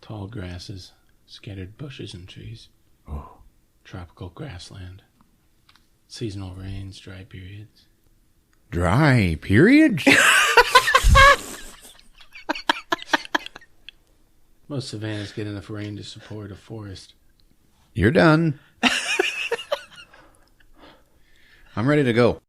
Tall grasses, scattered bushes and trees. Oh. Tropical grassland. Seasonal rains, dry periods. Dry periods? Most savannas get enough rain to support a forest. You're done. I'm ready to go.